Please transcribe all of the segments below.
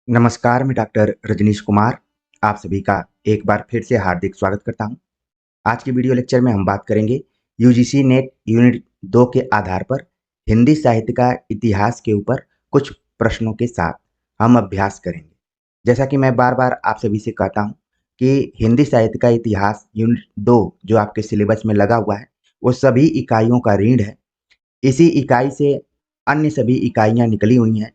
नमस्कार, मैं डॉक्टर रजनीश कुमार आप सभी का एक बार फिर से हार्दिक स्वागत करता हूं। आज के वीडियो लेक्चर में हम बात करेंगे यूजीसी नेट यूनिट 2 के आधार पर हिंदी साहित्य का इतिहास के ऊपर कुछ प्रश्नों के साथ हम अभ्यास करेंगे। जैसा कि मैं बार-बार आप सभी से कहता हूं कि हिंदी साहित्य का इतिहास यूनिट 2 जो आपके सिलेबस में लगा हुआ है, वो सभी इकाइयों का रीढ़ है। इसी इकाई से अन्य सभी इकाइयाँ निकली हुई हैं।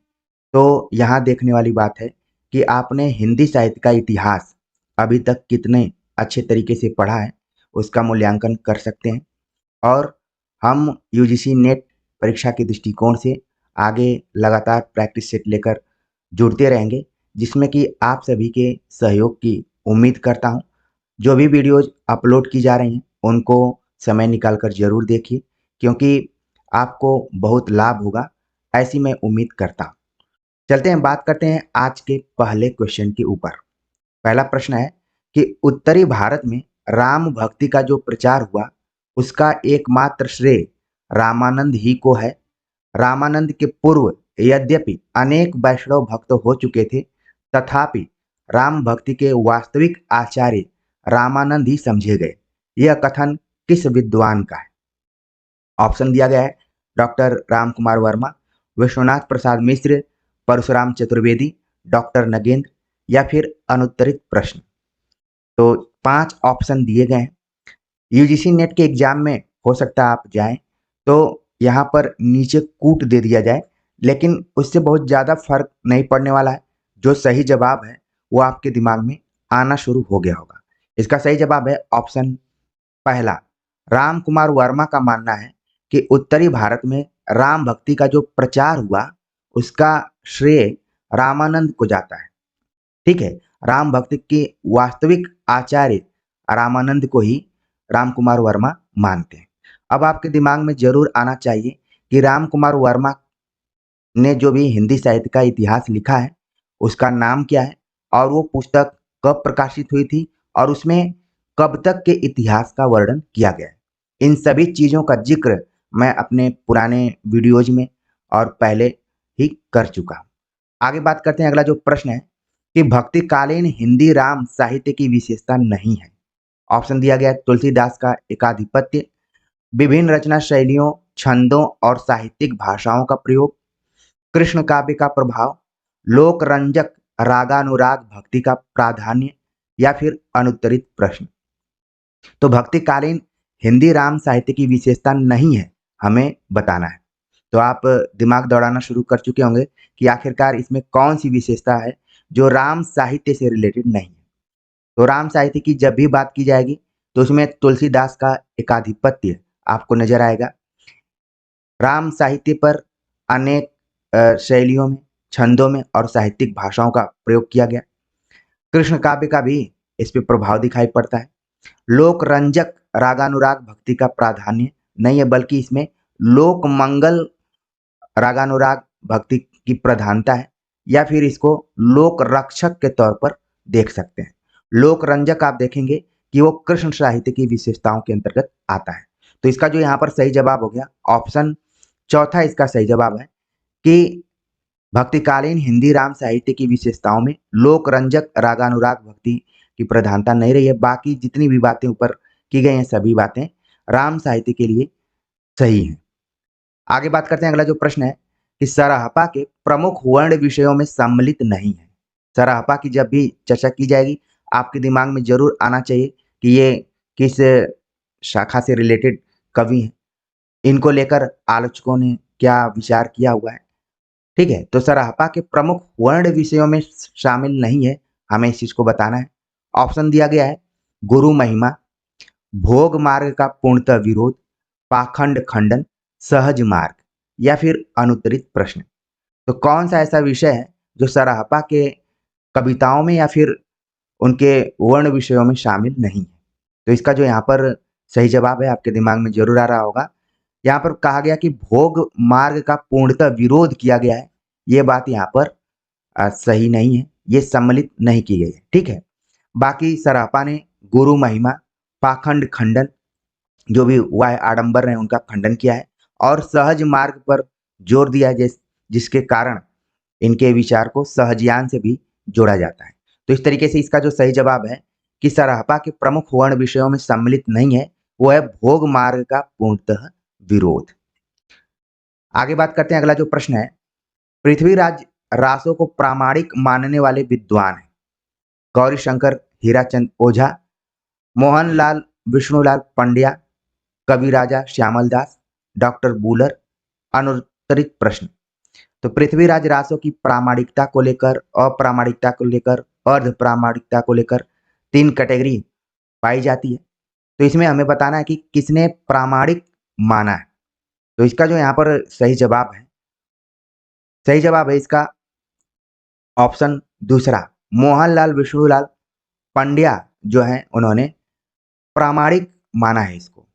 तो यहाँ देखने वाली बात है कि आपने हिंदी साहित्य का इतिहास अभी तक कितने अच्छे तरीके से पढ़ा है, उसका मूल्यांकन कर सकते हैं और हम यूजीसी नेट परीक्षा के दृष्टिकोण से आगे लगातार प्रैक्टिस सेट लेकर जुड़ते रहेंगे, जिसमें कि आप सभी के सहयोग की उम्मीद करता हूँ। जो भी वीडियोज़ अपलोड की जा रही हैं, उनको समय निकाल कर ज़रूर देखिए, क्योंकि आपको बहुत लाभ होगा, ऐसी मैं उम्मीद करता हूँ। चलते हैं बात करते हैं आज के पहले क्वेश्चन के ऊपर। पहला प्रश्न है कि उत्तरी भारत में राम भक्ति का जो प्रचार हुआ, उसका एकमात्र श्रेय रामानंद ही को है। रामानंद के पूर्व यद्यपि अनेक वैष्णव भक्त हो चुके थे, तथापि राम भक्ति के वास्तविक आचार्य रामानंद ही समझे गए। यह कथन किस विद्वान का है? ऑप्शन दिया गया है डॉक्टर राम कुमार वर्मा, विश्वनाथ प्रसाद मिश्र, परशुराम चतुर्वेदी, डॉक्टर नगेंद्र या फिर अनुत्तरित प्रश्न। तो 5 ऑप्शन दिए गए हैं। यूजीसी नेट के एग्जाम में हो सकता है आप जाएं तो यहाँ पर नीचे कूट दे दिया जाए, लेकिन उससे बहुत ज़्यादा फर्क नहीं पड़ने वाला है। जो सही जवाब है वो आपके दिमाग में आना शुरू हो गया होगा। इसका सही जवाब है ऑप्शन पहला। राम कुमार वर्मा का मानना है कि उत्तरी भारत में राम भक्ति का जो प्रचार हुआ, उसका श्रेय रामानंद को जाता है। ठीक है, राम भक्ति के वास्तविक आचार्य रामानंद को ही राम कुमार वर्मा मानते हैं। अब आपके दिमाग में जरूर आना चाहिए कि राम कुमार वर्मा ने जो भी हिंदी साहित्य का इतिहास लिखा है, उसका नाम क्या है और वो पुस्तक कब प्रकाशित हुई थी और उसमें कब तक के इतिहास का वर्णन किया गया है। इन सभी चीज़ों का जिक्र मैं अपने पुराने वीडियोज में और पहले ही कर चुका हूँ। आगे बात करते हैं। अगला जो प्रश्न है कि भक्तिकालीन हिंदी राम साहित्य की विशेषता नहीं है। ऑप्शन दिया गया है तुलसीदास का एकाधिपत्य, विभिन्न रचना शैलियों, छंदों और साहित्यिक भाषाओं का प्रयोग, कृष्ण काव्य का प्रभाव, लोक रंजक रागानुराग भक्ति का प्राधान्य या फिर अनुत्तरित प्रश्न। तो भक्तिकालीन हिंदी राम साहित्य की विशेषता नहीं है, हमें बताना है। तो आप दिमाग दौड़ाना शुरू कर चुके होंगे कि आखिरकार इसमें कौन सी विशेषता है जो राम साहित्य से रिलेटेड नहीं है। तो राम साहित्य की जब भी बात की जाएगी तो उसमें तुलसीदास का एकाधिपत्य आपको नजर आएगा। राम साहित्य पर अनेक शैलियों में, छंदों में और साहित्यिक भाषाओं का प्रयोग किया गया। कृष्ण काव्य का भी इस पे प्रभाव दिखाई पड़ता है। लोक रंजक रागानुराग भक्ति का प्राधान्य नहीं है, बल्कि इसमें लोक मंगल रागानुराग भक्ति की प्रधानता है, या फिर इसको लोक रक्षक के तौर पर देख सकते हैं। लोक रंजक आप देखेंगे कि वो कृष्ण साहित्य की विशेषताओं के अंतर्गत आता है। तो इसका जो यहाँ पर सही जवाब हो गया ऑप्शन चौथा, इसका सही जवाब है कि भक्तिकालीन हिंदी राम साहित्य की विशेषताओं में लोक रंजक रागानुराग भक्ति की प्रधानता नहीं रही है। बाकी जितनी भी बातें ऊपर की गई हैं, सभी बातें राम साहित्य के लिए सही हैं। आगे बात करते हैं। अगला जो प्रश्न है कि सराहपा के प्रमुख वर्ण विषयों में सम्मिलित नहीं है। सराहपा की जब भी चर्चा की जाएगी, आपके दिमाग में जरूर आना चाहिए कि ये किस शाखा से रिलेटेड कवि हैं, इनको लेकर आलोचकों ने क्या विचार किया हुआ है। ठीक है, तो सराहपा के प्रमुख वर्ण विषयों में शामिल नहीं है, हमें इस चीज को बताना है। ऑप्शन दिया गया है गुरु महिमा, भोग मार्ग का पूर्णतः विरोध, पाखंड खंडन, सहज मार्ग या फिर अनुत्तरित प्रश्न। तो कौन सा ऐसा विषय है जो सराहपा के कविताओं में या फिर उनके वर्ण विषयों में शामिल नहीं है? तो इसका जो यहाँ पर सही जवाब है आपके दिमाग में जरूर आ रहा होगा। यहाँ पर कहा गया कि भोग मार्ग का पूर्णतः विरोध किया गया है। ये बात यहाँ पर सही नहीं है, ये सम्मिलित नहीं की गई है। ठीक है, बाकी सराहपा ने गुरु महिमा, पाखंड खंडन, जो भी हुआ है आडंबर ने उनका खंडन किया है और सहज मार्ग पर जोर दिया है, जिसके कारण इनके विचार को सहजयान से भी जोड़ा जाता है। तो इस तरीके से इसका जो सही जवाब है कि सराहपा के प्रमुख वर्ण विषयों में सम्मिलित नहीं है, वो है भोग मार्ग का पूर्णतः विरोध। आगे बात करते हैं, अगला जो प्रश्न है, पृथ्वीराज रासो को प्रामाणिक मानने वाले विद्वान हैं गौरी शंकर हीराचंद ओझा, मोहनलाल विष्णुलाल पंड्या, कवि राजा श्यामल दास, डॉक्टर बूलर। अनुत्तरित प्रश्न। तो पृथ्वीराज रासो की प्रामाणिकता को लेकर, अप्रामाणिकता को लेकर, अर्ध प्रामाणिकता को लेकर 3 कैटेगरी पाई जाती है। तो इसमें हमें बताना है कि किसने प्रामाणिक माना है। तो इसका जो यहाँ पर सही जवाब है, सही जवाब है इसका ऑप्शन दूसरा, मोहनलाल विष्णुलाल पंड्या जो है उन्होंने प्रामाणिक माना है इसको।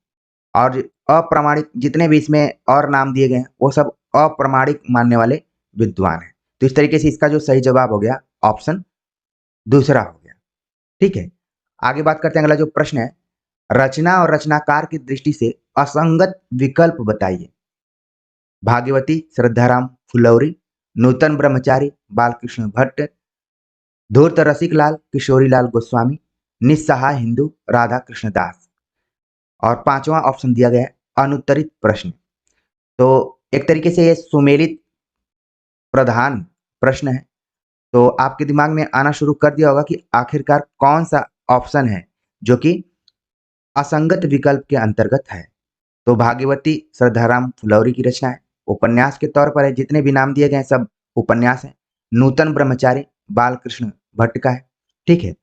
और अप्रामाणिक जितने भी इसमें और नाम दिए गए हैं वो सब अप्रामाणिक मानने वाले विद्वान हैं। तो इस तरीके से इसका जो सही जवाब हो गया ऑप्शन दूसरा हो गया। ठीक है, आगे बात करते हैं, अगला जो प्रश्न है, रचना और रचनाकार की दृष्टि से असंगत विकल्प बताइए। भाग्यवती श्रद्धाराम फुलौरी, नूतन ब्रह्मचारी बालकृष्ण भट्ट, धूर्त रसिकलाल किशोरीलाल गोस्वामी, निस्सहाय हिंदू राधा कृष्ण दास। और 5वां ऑप्शन दिया गया है अनुत्तरित प्रश्न। तो एक तरीके से ये सुमेलित प्रधान प्रश्न है। तो आपके दिमाग में आना शुरू कर दिया होगा कि आखिरकार कौन सा ऑप्शन है जो कि असंगत विकल्प के अंतर्गत है। तो भाग्यवती श्रद्धाराम फुलौरी की रचना है, उपन्यास के तौर पर है, जितने भी नाम दिए गए सब उपन्यास हैं। नूतन ब्रह्मचारी बालकृष्ण भट्ट का है। ठीक है,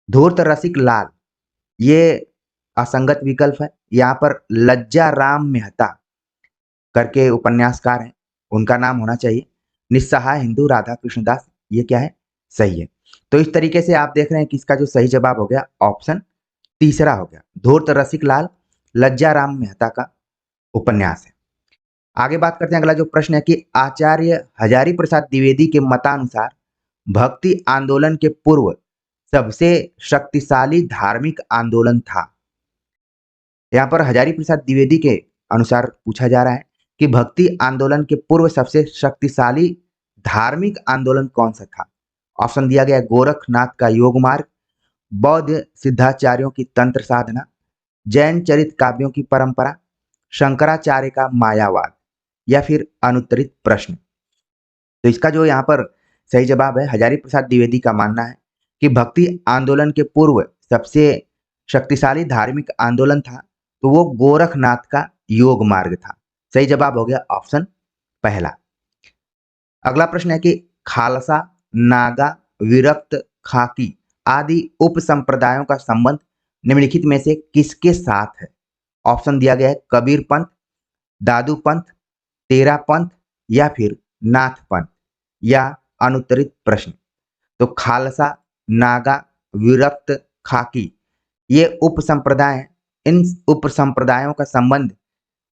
धूर्त रसिक लाल ये असंगत विकल्प है। यहाँ पर लज्जा राम मेहता करके उपन्यासकार हैं, उनका नाम होना चाहिए। निस्सहाय हिंदू राधा कृष्णदास ये क्या है, सही है। तो इस तरीके से आप देख रहे हैं कि इसका जो सही जवाब हो गया ऑप्शन तीसरा हो गया, धूर्त रसिक लाल लज्जा राम मेहता का उपन्यास है। आगे बात करते हैं, अगला जो प्रश्न है कि आचार्य हजारी प्रसाद द्विवेदी के मतानुसार भक्ति आंदोलन के पूर्व सबसे शक्तिशाली धार्मिक आंदोलन था। यहाँ पर हजारी प्रसाद द्विवेदी के अनुसार पूछा जा रहा है कि भक्ति आंदोलन के पूर्व सबसे शक्तिशाली धार्मिक आंदोलन कौन सा था। ऑप्शन दिया गया गोरखनाथ का योग मार्ग, बौद्ध सिद्धाचार्यों की तंत्र साधना, जैन चरित काव्यों की परंपरा, शंकराचार्य का मायावाद, या फिर अनुत्तरित प्रश्न। तो इसका जो यहाँ पर सही जवाब है, हजारी प्रसाद द्विवेदी का मानना है कि भक्ति आंदोलन के पूर्व सबसे शक्तिशाली धार्मिक आंदोलन था तो वो गोरखनाथ का योग मार्ग था। सही जवाब हो गया ऑप्शन पहला। अगला प्रश्न है कि खालसा, नागा, विरक्त, खाकी आदि उप संप्रदायों का संबंध निम्नलिखित में से किसके साथ है। ऑप्शन दिया गया है कबीर पंथ, दादू पंथ, तेरा पंथ, या फिर नाथ पंथ, या अनुत्तरित प्रश्न। तो खालसा, नागा, विरक्त, खाकी ये उप संप्रदाय हैं। इन उप संप्रदायों का संबंध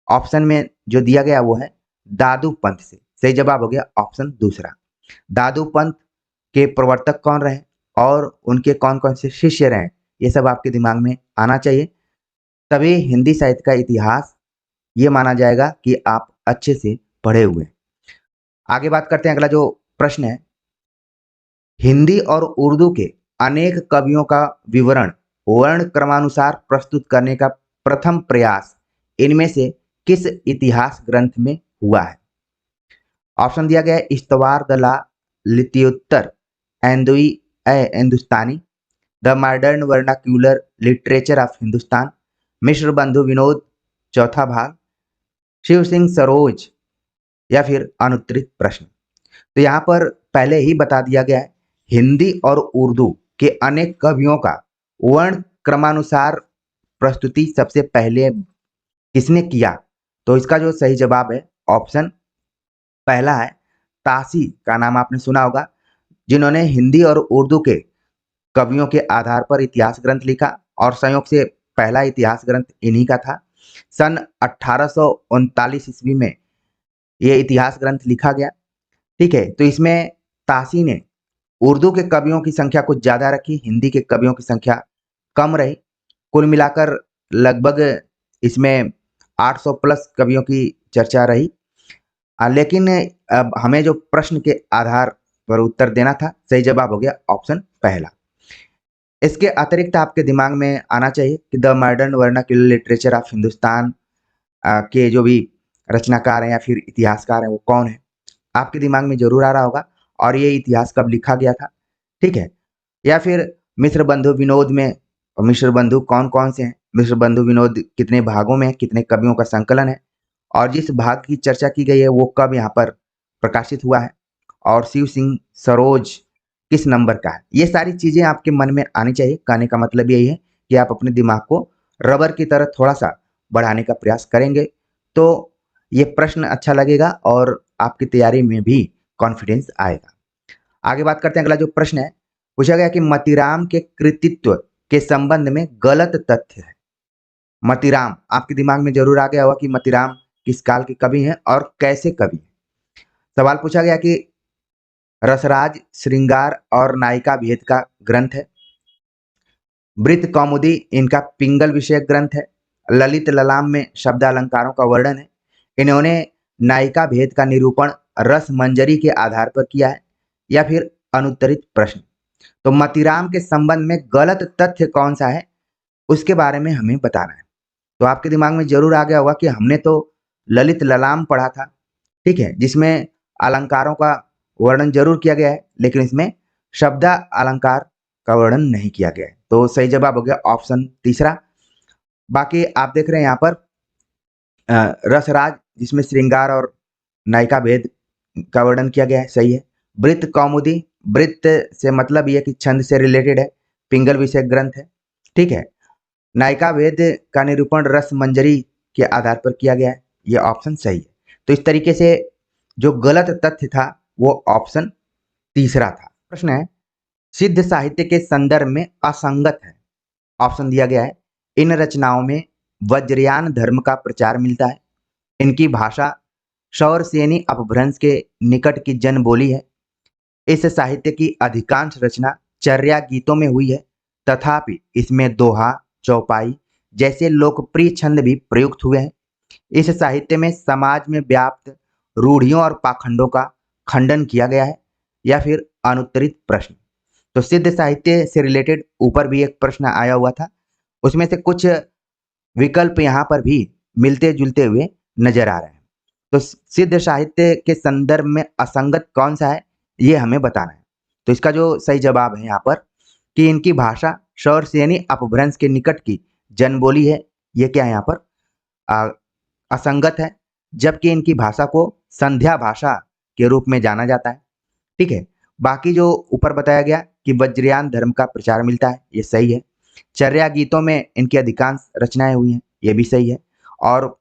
ऑप्शन में जो दिया गया वो है दादू पंथ से। सही जवाब हो गया ऑप्शन दूसरा। दादू पंथ के प्रवर्तक कौन रहे और उनके कौन कौन से शिष्य रहे, ये सब आपके दिमाग में आना चाहिए, तभी हिंदी साहित्य का इतिहास ये माना जाएगा कि आप अच्छे से पढ़े हुए। आगे बात करते हैं, अगला जो प्रश्न है, हिंदी और उर्दू के अनेक कवियों का विवरण वर्ण क्रमानुसार प्रस्तुत करने का प्रथम प्रयास इनमें से किस इतिहास ग्रंथ में हुआ है। ऑप्शन दिया गया है इस्तवार द ला लित्योत्तर एंदुई ए Hindustani, the modern vernacular literature of Hindustan, Mishra Bandhu Vinod चौथा भाग, शिव सिंह सरोज, या फिर अनुत्तरित प्रश्न। तो यहाँ पर पहले ही बता दिया गया है, हिंदी और उर्दू के अनेक कवियों का वर्ण क्रमानुसार प्रस्तुति सबसे पहले किसने किया। तो इसका जो सही जवाब है ऑप्शन पहला है तासी का नाम आपने सुना होगा, जिन्होंने हिंदी और उर्दू के कवियों के आधार पर इतिहास ग्रंथ लिखा और संयोग से पहला इतिहास ग्रंथ इन्हीं का था। सन 1839 ईस्वी में यह इतिहास ग्रंथ लिखा गया। ठीक है, तो इसमें तासी ने उर्दू के कवियों की संख्या कुछ ज्यादा रखी, हिंदी के कवियों की संख्या कम रही। कुल मिलाकर लगभग इसमें 800 प्लस कवियों की चर्चा रही। लेकिन अब हमें जो प्रश्न के आधार पर उत्तर देना था, सही जवाब हो गया ऑप्शन पहला। इसके अतिरिक्त आपके दिमाग में आना चाहिए कि the modern vernacular literature of Hindustan के जो भी रचनाकार हैं या फिर इतिहासकार हैं वो कौन है। आपके दिमाग में जरूर आ रहा होगा और ये इतिहास कब लिखा गया था, ठीक है। या फिर मिश्र बंधु विनोद में मिश्र बंधु कौन कौन से हैं, मिश्र बंधु विनोद कितने भागों में, कितने कवियों का संकलन है, और जिस भाग की चर्चा की गई है वो कब यहाँ पर प्रकाशित हुआ है, और शिव सिंह सरोज किस नंबर का है। ये सारी चीजें आपके मन में आनी चाहिए। कहने का मतलब यही है कि आप अपने दिमाग को रबर की तरह थोड़ा सा बढ़ाने का प्रयास करेंगे तो ये प्रश्न अच्छा लगेगा और आपकी तैयारी में भी कॉन्फिडेंस आएगा। आगे बात करते हैं। अगला जो प्रश्न है, पूछा गया कि मतीराम के कृतित्व के संबंध में गलत तथ्य है। मतीराम, आपके दिमाग में जरूर आ गया होगा कि मतीराम किस काल के कवि हैं और कैसे कवि हैं। सवाल पूछा गया कि रसराज श्रृंगार और नायिका भेद का ग्रंथ है, वृत्त कौमुदी इनका पिंगल विषयक ग्रंथ है, ललित ललाम में शब्द अलंकारों का वर्णन है, इन्होंने नायिका भेद का निरूपण रस मंजरी के आधार पर किया है, या फिर अनुत्तरित प्रश्न। तो मतीराम के संबंध में गलत तथ्य कौन सा है उसके बारे में हमें बताना है। तो आपके दिमाग में जरूर आ गया होगा कि हमने तो ललित ललाम पढ़ा था, ठीक है, जिसमें अलंकारों का वर्णन जरूर किया गया है लेकिन इसमें शब्द अलंकार का वर्णन नहीं किया गया है। तो सही जवाब हो गया ऑप्शन तीसरा। बाकी आप देख रहे हैं यहाँ पर रसराज जिसमें श्रृंगार और नायिका भेद का वर्णन किया गया है, सही है। वृत्त कौमुदी, वृत्त से मतलब यह कि छंद से रिलेटेड है, पिंगल विषय ग्रंथ है, ठीक है। नायिका भेद का निरूपण रस मंजरी के आधार पर किया गया है, यह ऑप्शन सही है। तो इस तरीके से जो गलत तथ्य था वो ऑप्शन तीसरा था। प्रश्न है, सिद्ध साहित्य के संदर्भ में असंगत है। ऑप्शन दिया गया है, इन रचनाओं में वज्रयान धर्म का प्रचार मिलता है, इनकी भाषा शौरसेनी अपभ्रंश के निकट की जन बोली है, इस साहित्य की अधिकांश रचना चर्या गीतों में हुई है, तथापि इसमें दोहा चौपाई जैसे लोकप्रिय छंद भी प्रयुक्त हुए हैं, इस साहित्य में समाज में व्याप्त रूढ़ियों और पाखंडों का खंडन किया गया है, या फिर अनुत्तरित प्रश्न। तो सिद्ध साहित्य से रिलेटेड ऊपर भी एक प्रश्न आया हुआ था, उसमें से कुछ विकल्प यहाँ पर भी मिलते जुलते हुए नजर आ रहे हैं। तो सिद्ध साहित्य के संदर्भ में असंगत कौन सा है ये हमें बताना है। तो इसका जो सही जवाब है यहाँ पर कि इनकी भाषा शौरसेनी अपभ्रंश के निकट की जनबोली है, ये क्या है यहाँ पर असंगत है, जबकि इनकी भाषा को संध्या भाषा के रूप में जाना जाता है, ठीक है। बाकी जो ऊपर बताया गया कि वज्रयान धर्म का प्रचार मिलता है, ये सही है। चर्या गीतों में इनकी अधिकांश रचनाएं हुई हैं, ये भी सही है। और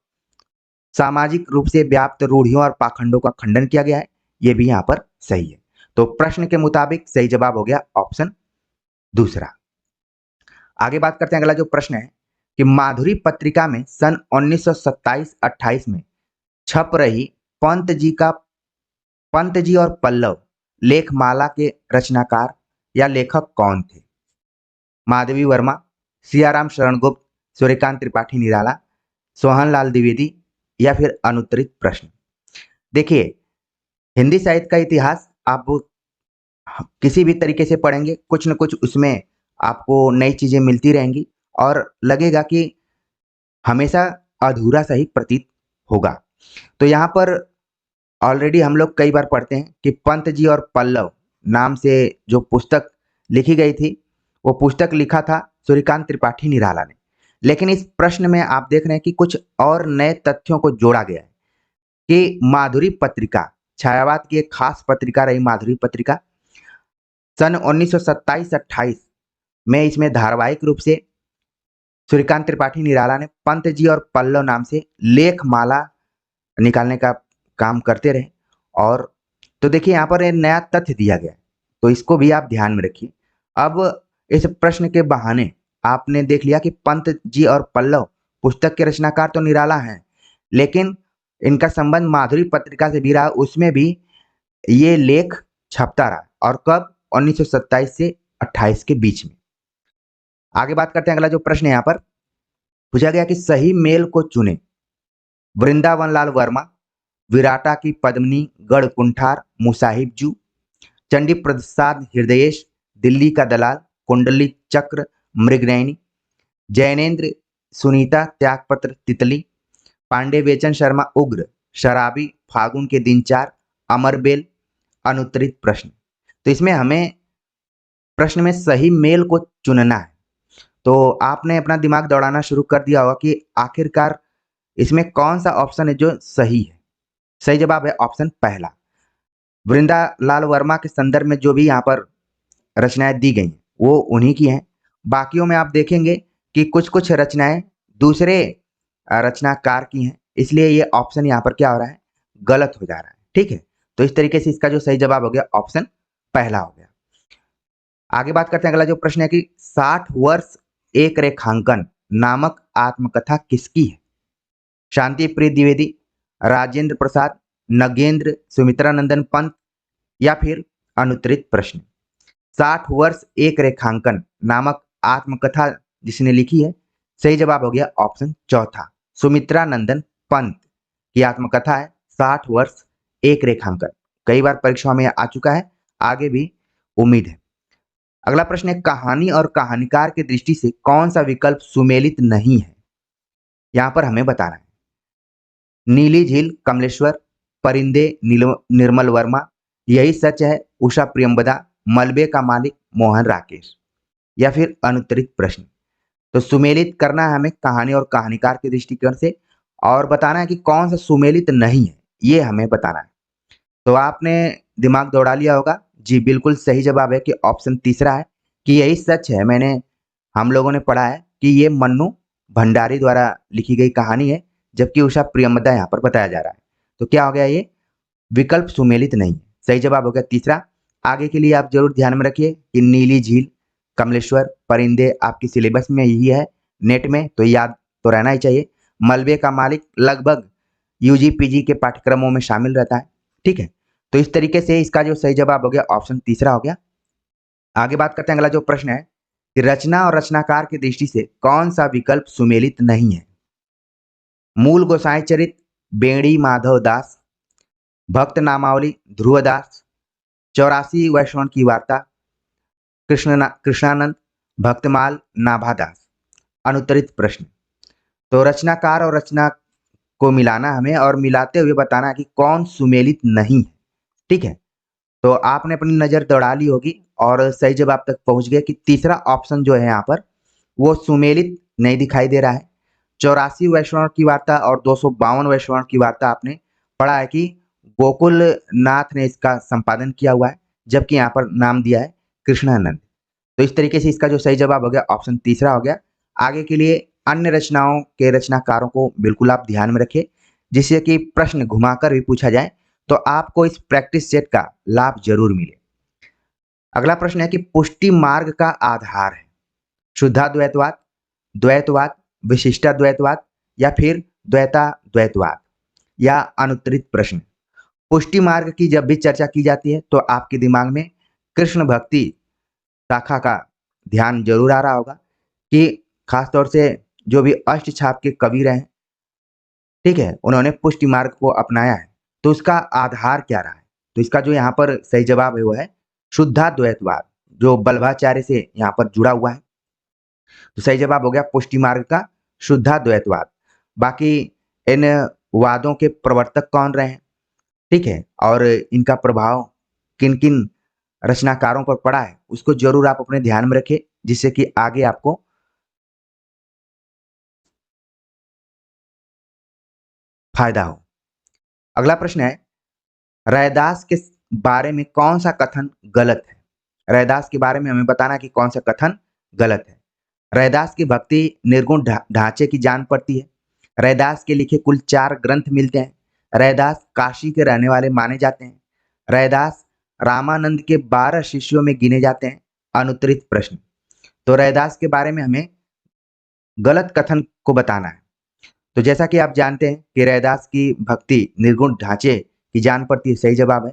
सामाजिक रूप से व्याप्त रूढ़ियों और पाखंडों का खंडन किया गया है, ये भी यहाँ पर सही है। तो प्रश्न के मुताबिक सही जवाब हो गया ऑप्शन दूसरा। आगे बात करते हैं। अगला जो प्रश्न है कि माधुरी पत्रिका में सन 1927-28 में छप रही पंत जी और पल्लव लेखमाला के रचनाकार या लेखक कौन थे। माधवी वर्मा, सियाराम शरण गुप्त, सूर्यकांत त्रिपाठी निराला, सोहनलाल द्विवेदी, या फिर अनुत्तरित प्रश्न। देखिए, हिंदी साहित्य का इतिहास आप किसी भी तरीके से पढ़ेंगे कुछ न कुछ उसमें आपको नई चीजें मिलती रहेंगी और लगेगा कि हमेशा अधूरा सा ही प्रतीत होगा। तो यहाँ पर ऑलरेडी हम लोग कई बार पढ़ते हैं कि पंत जी और पल्लव नाम से जो पुस्तक लिखी गई थी वो पुस्तक लिखा था सूर्यकांत त्रिपाठी निराला ने। लेकिन इस प्रश्न में आप देख रहे हैं कि कुछ और नए तथ्यों को जोड़ा गया है कि माधुरी पत्रिका छायावाद की एक खास पत्रिका रही माधुरी पत्रिका। सन 1927-28 में इसमें धारावाहिक रूप से सूर्यकांत त्रिपाठी निराला ने पंत जी और पल्लव नाम से लेखमाला निकालने का काम करते रहे। और तो देखिए यहाँ पर एक नया तथ्य दिया गया है, तो इसको भी आप ध्यान में रखिए। अब इस प्रश्न के बहाने आपने देख लिया कि पंत जी और पल्लव पुस्तक के रचनाकार तो निराला हैं, लेकिन इनका संबंध माधुरी पत्रिका से भी रहा, उसमें भी ये लेख छपता रहा, और कब 1927 से 28 के बीच में। आगे बात करते हैं। अगला जो प्रश्न है यहाँ पर पूछा गया कि सही मेल को चुने। वृंदावन लाल वर्मा, विराटा की पद्मिनी, गढ़ कुंठार, मुसाहिब जू, चंडी प्रसाद हृदयेश, दिल्ली का दलाल, कुंडली चक्र, मृगनयनी, जैनेन्द्र, सुनीता, त्यागपत्र, तितली, पांडे बेचन शर्मा, उग्र, शराबी, फागुन के दिन चार, अमरबेल, अनुत्तरित प्रश्न। तो इसमें हमें प्रश्न में सही मेल को चुनना है। तो आपने अपना दिमाग दौड़ाना शुरू कर दिया होगा कि आखिरकार इसमें कौन सा ऑप्शन है जो सही है। सही जवाब है ऑप्शन पहला। वृंदा लाल वर्मा के संदर्भ में जो भी यहाँ पर रचनाएं दी गई वो उन्हीं की हैं। बाकियों में आप देखेंगे कि कुछ कुछ रचनाएं दूसरे रचनाकार की हैं, इसलिए ये ऑप्शन यहाँ पर क्या हो रहा है, गलत हो जा रहा है। ठीक है, तो इस तरीके से इसका जो सही जवाब हो गया ऑप्शन पहला हो गया। आगे बात करते हैं, अगला जो प्रश्न है कि 60 वर्ष एक रेखांकन नामक आत्मकथा किसकी है? शांति प्रिय द्विवेदी, राजेंद्र प्रसाद, नगेंद्र, सुमित्रा नंदन पंत या फिर अनुत्तरित प्रश्न। 60 वर्ष एक रेखांकन नामक आत्मकथा जिसने लिखी है, सही जवाब हो गया ऑप्शन चौथा, सुमित्रा नंदन पंत की आत्मकथा है 60 वर्ष एक रेखांकन। कई बार परीक्षाओं में आ चुका है, आगे भी उम्मीद है। अगला प्रश्न है, कहानी और कहानीकार की दृष्टि से कौन सा विकल्प सुमेलित नहीं है? यहां पर हमें बताना है। नीली झील कमलेश्वर, परिंदे निर्मल वर्मा, यही सच है उषा प्रियंबदा, मलबे का मालिक मोहन राकेश या फिर अनुत्तरित प्रश्न। तो सुमेलित करना है हमें कहानी और कहानीकार के दृष्टिकोण से, और बताना है कि कौन सा सुमेलित नहीं है, ये हमें बताना है। तो आपने दिमाग दौड़ा लिया होगा। जी बिल्कुल सही जवाब है कि ऑप्शन तीसरा है कि यही सच है। हम लोगों ने पढ़ा है कि ये मन्नू भंडारी द्वारा लिखी गई कहानी है, जबकि उषा प्रियंबदा यहाँ पर बताया जा रहा है। तो क्या हो गया, ये विकल्प सुमेलित नहीं है। सही जवाब हो गया तीसरा। आगे के लिए आप जरूर ध्यान में रखिए कि नीली झील, कमलेश्वर, परिंदे आपकी सिलेबस में यही है नेट में, तो याद तो रहना ही चाहिए। मलबे का मालिक लगभग यूजी पीजी के पाठ्यक्रमों में शामिल रहता है। ठीक है, तो इस तरीके से इसका जो सही जवाब हो गया ऑप्शन तीसरा हो गया। आगे बात करते हैं, अगला जो प्रश्न है कि रचना और रचनाकार की दृष्टि से कौन सा विकल्प सुमेलित नहीं है? मूल गोसाई चरित बेड़ी माधव दास, भक्त नामावली ध्रुवदास, 84 वैष्णव की वार्ता कृष्णानंद, भक्तमाल नाभादास। अनुत्तरित प्रश्न। तो रचनाकार और रचना को मिलाना हमें, और मिलाते हुए बताना है कि कौन सुमेलित नहीं है। ठीक है, तो आपने अपनी नजर दौड़ा ली होगी और सही जवाब तक पहुंच गए कि तीसरा ऑप्शन जो है यहाँ पर वो सुमेलित नहीं दिखाई दे रहा है। 84 वैष्णव की वार्ता और 252 वैष्णव की वार्ता आपने पढ़ा है कि गोकुल नाथ ने इसका संपादन किया हुआ है, जबकि यहाँ पर नाम दिया है कृष्णानंद। तो इस तरीके से इसका जो सही जवाब हो गया ऑप्शन तीसरा हो गया। आगे के लिए अन्य रचनाओं के रचनाकारों को बिल्कुल आप ध्यान में रखिए, जिससे कि प्रश्न घुमाकर भी पूछा जाए तो आपको इस प्रैक्टिस सेट का लाभ जरूर मिले। अगला प्रश्न है कि पुष्टि मार्ग का आधार है शुद्धाद्वैतवाद, द्वैतवाद, विशिष्टाद्वैतवाद या फिर द्वैताद्वैतवाद या अनुत्तरित प्रश्न। पुष्टि मार्ग की जब भी चर्चा की जाती है तो आपके दिमाग में कृष्ण भक्ति शाखा का ध्यान जरूर आ रहा होगा कि खासतौर से जो भी अष्ट छाप के कवि रहे, ठीक है, उन्होंने पुष्टि मार्ग को अपनाया है। तो उसका आधार क्या रहा है? तो इसका जो यहाँ पर सही जवाब है वो है शुद्धाद्वैतवाद, जो बल्लभाचार्य से यहाँ पर जुड़ा हुआ है। तो सही जवाब हो गया पुष्टि मार्ग का शुद्धाद्वैतवाद। बाकी इन वादों के प्रवर्तक कौन रहे हैं, ठीक है, और इनका प्रभाव किन किन रचनाकारों पर पड़ा है, उसको जरूर आप अपने ध्यान में रखें, जिससे कि आगे आपको फायदा हो। अगला प्रश्न है, रैदास के बारे में कौन सा कथन गलत है? रैदास के बारे में हमें बताना कि कौन सा कथन गलत है। रैदास की भक्ति निर्गुण ढांचे की जान पड़ती है। रैदास के लिखे कुल 4 ग्रंथ मिलते हैं। रैदास काशी के रहने वाले माने जाते हैं। रैदास रामानंद के 12 शिष्यों में गिने जाते हैं। अनुत्तरित प्रश्न। तो रैदास के बारे में हमें गलत कथन को बताना है। तो जैसा कि आप जानते हैं कि रैदास की भक्ति निर्गुण ढांचे की जान पड़ती है, सही जवाब है।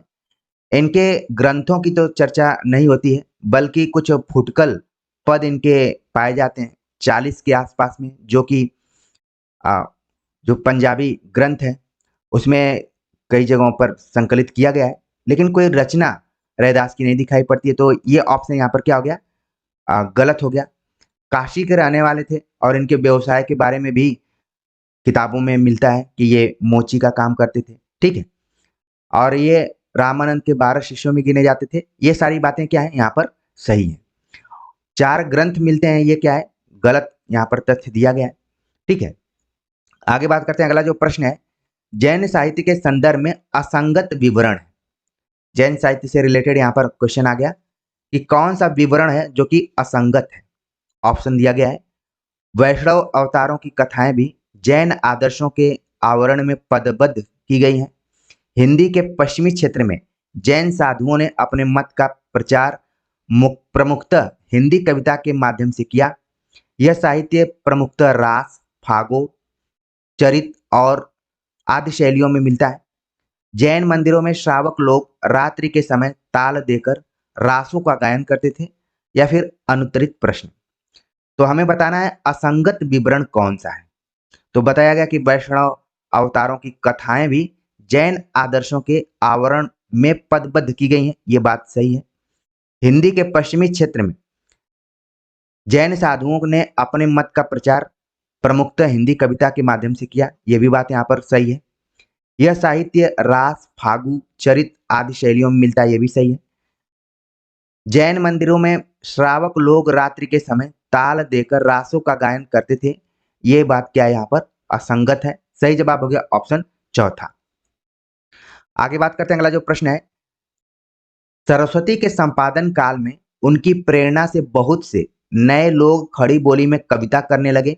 इनके ग्रंथों की तो चर्चा नहीं होती है, बल्कि कुछ फुटकल पद इनके पाए जाते हैं 40 के आसपास में, जो कि जो पंजाबी ग्रंथ है उसमें कई जगहों पर संकलित किया गया है, लेकिन कोई रचना रैदास की नहीं दिखाई पड़ती है, तो ये ऑप्शन यहाँ पर क्या हो गया, गलत हो गया। काशी के रहने वाले थे और इनके व्यवसाय के बारे में भी किताबों में मिलता है कि ये मोची का काम करते थे, ठीक है। और ये रामानंद के 12 शिष्यों में गिने जाते थे। ये सारी बातें क्या है यहाँ पर सही है। 4 ग्रंथ मिलते हैं, ये क्या है, गलत यहाँ पर तथ्य दिया गया है, ठीक है। आगे बात करते हैं, अगला जो प्रश्न है, जैन साहित्य के संदर्भ में असंगत विवरण है। जैन साहित्य से रिलेटेड यहाँ पर क्वेश्चन आ गया कि कौन सा विवरण है जो कि असंगत है। ऑप्शन दिया गया है, वैष्णव अवतारों की कथाएं भी जैन आदर्शों के आवरण में पदबद्ध की गई हैं। हिंदी के पश्चिमी क्षेत्र में जैन साधुओं ने अपने मत का प्रचार प्रमुखतः हिंदी कविता के माध्यम से किया। यह साहित्य प्रमुखतः रास, फागो, चरित और आदि शैलियों में मिलता है। जैन मंदिरों में श्रावक लोग रात्रि के समय ताल देकर रासों का गायन करते थे। या फिर अनुत्तरित प्रश्न, तो हमें बताना है असंगत विवरण कौन सा है। तो बताया गया कि वैष्णव अवतारों की कथाएं भी जैन आदर्शों के आवरण में पदबद्ध की गई हैं, ये बात सही है। हिंदी के पश्चिमी क्षेत्र में जैन साधुओं ने अपने मत का प्रचार प्रमुखतः हिंदी कविता के माध्यम से किया, यह भी बात यहाँ पर सही है। यह साहित्य रास, फागु, चरित आदि शैलियों में मिलता है, यह भी सही है। जैन मंदिरों में श्रावक लोग रात्रि के समय ताल देकर रासों का गायन करते थे, ये बात क्या है यहाँ पर असंगत है। सही जवाब हो गया ऑप्शन चौथा। आगे बात करते हैं, अगला जो प्रश्न है, सरस्वती के संपादन काल में उनकी प्रेरणा से बहुत से नए लोग खड़ी बोली में कविता करने लगे।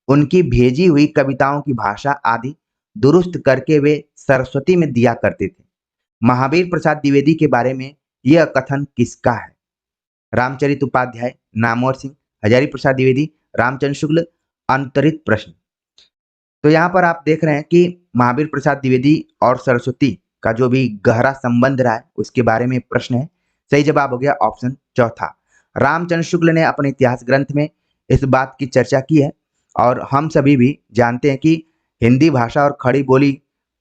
उनकी भेजी हुई कविताओं की भाषा आदि दुरुस्त करके वे सरस्वती में दिया करते थे। महावीर प्रसाद द्विवेदी के बारे में यह कथन किसका है? रामचरित उपाध्याय, नामवर सिंह, हजारी प्रसाद द्विवेदी, रामचंद्र शुक्ल। अंतरित प्रश्न, तो यहाँ पर आप देख रहे हैं कि महावीर प्रसाद द्विवेदी और सरस्वती का जो भी गहरा संबंध रहा है उसके बारे में प्रश्न है। सही जवाब हो गया ऑप्शन चौथा। रामचंद्र शुक्ल ने अपने इतिहास ग्रंथ में इस बात की चर्चा की है और हम सभी भी जानते हैं कि हिंदी भाषा और खड़ी बोली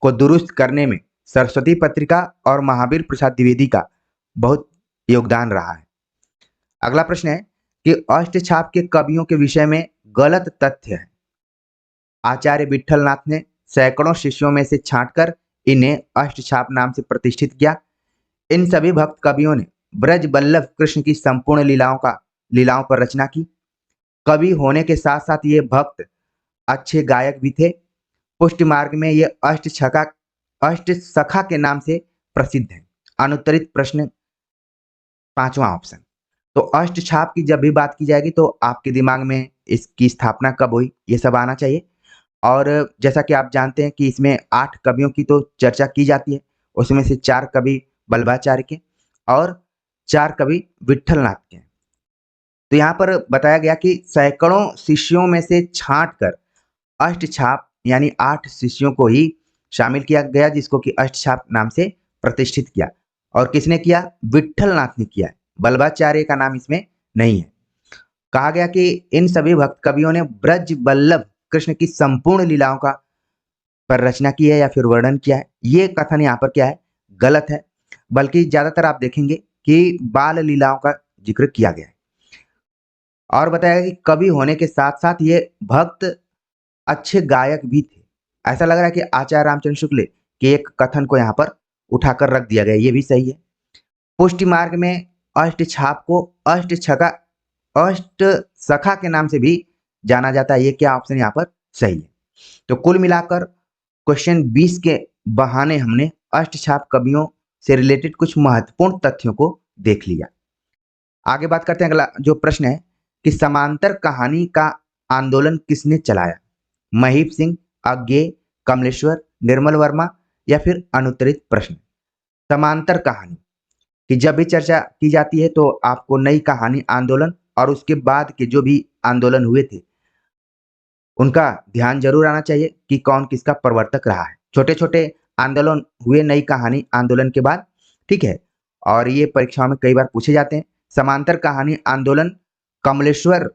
को दुरुस्त करने में सरस्वती पत्रिका और महावीर प्रसाद द्विवेदी का बहुत योगदान रहा है। अगला प्रश्न है कि अष्टछाप के कवियों के विषय में गलत तथ्य है। आचार्य विट्ठलनाथ ने सैकड़ों शिष्यों में से छांटकर इन्हें अष्टछाप नाम से प्रतिष्ठित किया। इन सभी भक्त कवियों ने ब्रज बल्लभ कृष्ण की संपूर्ण लीलाओं पर रचना की। कवि होने के साथ साथ ये भक्त अच्छे गायक भी थे। पुष्टि मार्ग में ये अष्ट सखा के नाम से प्रसिद्ध है। अनुत्तरित प्रश्न, पांचवा ऑप्शन। तो अष्टछाप की जब भी बात की जाएगी तो आपके दिमाग में इसकी स्थापना कब हुई ये सब आना चाहिए। और जैसा कि आप जानते हैं कि इसमें 8 कवियों की तो चर्चा की जाती है, उसमें से 4 कवि बल्लभाचार्य के और 4 कवि विट्ठलनाथ के। तो यहाँ पर बताया गया कि सैकड़ों शिष्यों में से छांटकर अष्टछाप यानी 8 शिष्यों को ही शामिल किया गया, जिसको कि अष्टछाप नाम से प्रतिष्ठित किया। और किसने किया? विट्ठलनाथ ने किया। बल्लभाचार्य का नाम इसमें नहीं है। कहा गया कि इन सभी भक्त कवियों ने ब्रज बल्लभ कृष्ण की संपूर्ण लीलाओं का पर रचना की है या फिर वर्णन किया है। ये कथन यहाँ पर क्या है? गलत है। बल्कि ज्यादातर आप देखेंगे कि बाल लीलाओं का जिक्र किया गया है। और बताया गया कि कवि होने के साथ साथ ये भक्त अच्छे गायक भी थे। ऐसा लग रहा है कि आचार्य रामचंद्र शुक्ल के एक कथन को यहाँ पर उठाकर रख दिया गया, ये भी सही है। पुष्टि मार्ग में अष्टछाप को अष्ट सखा के नाम से भी जाना जाता है। ये क्या ऑप्शन यहाँ पर सही है। तो कुल मिलाकर क्वेश्चन 20 के बहाने हमने अष्टछाप कवियों से रिलेटेड कुछ महत्वपूर्ण तथ्यों को देख लिया। आगे बात करते हैं, अगला जो प्रश्न है कि समांतर कहानी का आंदोलन किसने चलाया? महीप सिंह, अज्ञेय, कमलेश्वर, निर्मल वर्मा या फिर अनुत्तरित प्रश्न। समांतर कहानी कि जब भी चर्चा की जाती है तो आपको नई कहानी आंदोलन और उसके बाद के जो भी आंदोलन हुए थे उनका ध्यान जरूर आना चाहिए कि कौन किसका प्रवर्तक रहा है। छोटे छोटे आंदोलन हुए नई कहानी आंदोलन के बाद, ठीक है, और ये परीक्षाओं में कई बार पूछे जाते हैं। समांतर कहानी आंदोलन कमलेश्वर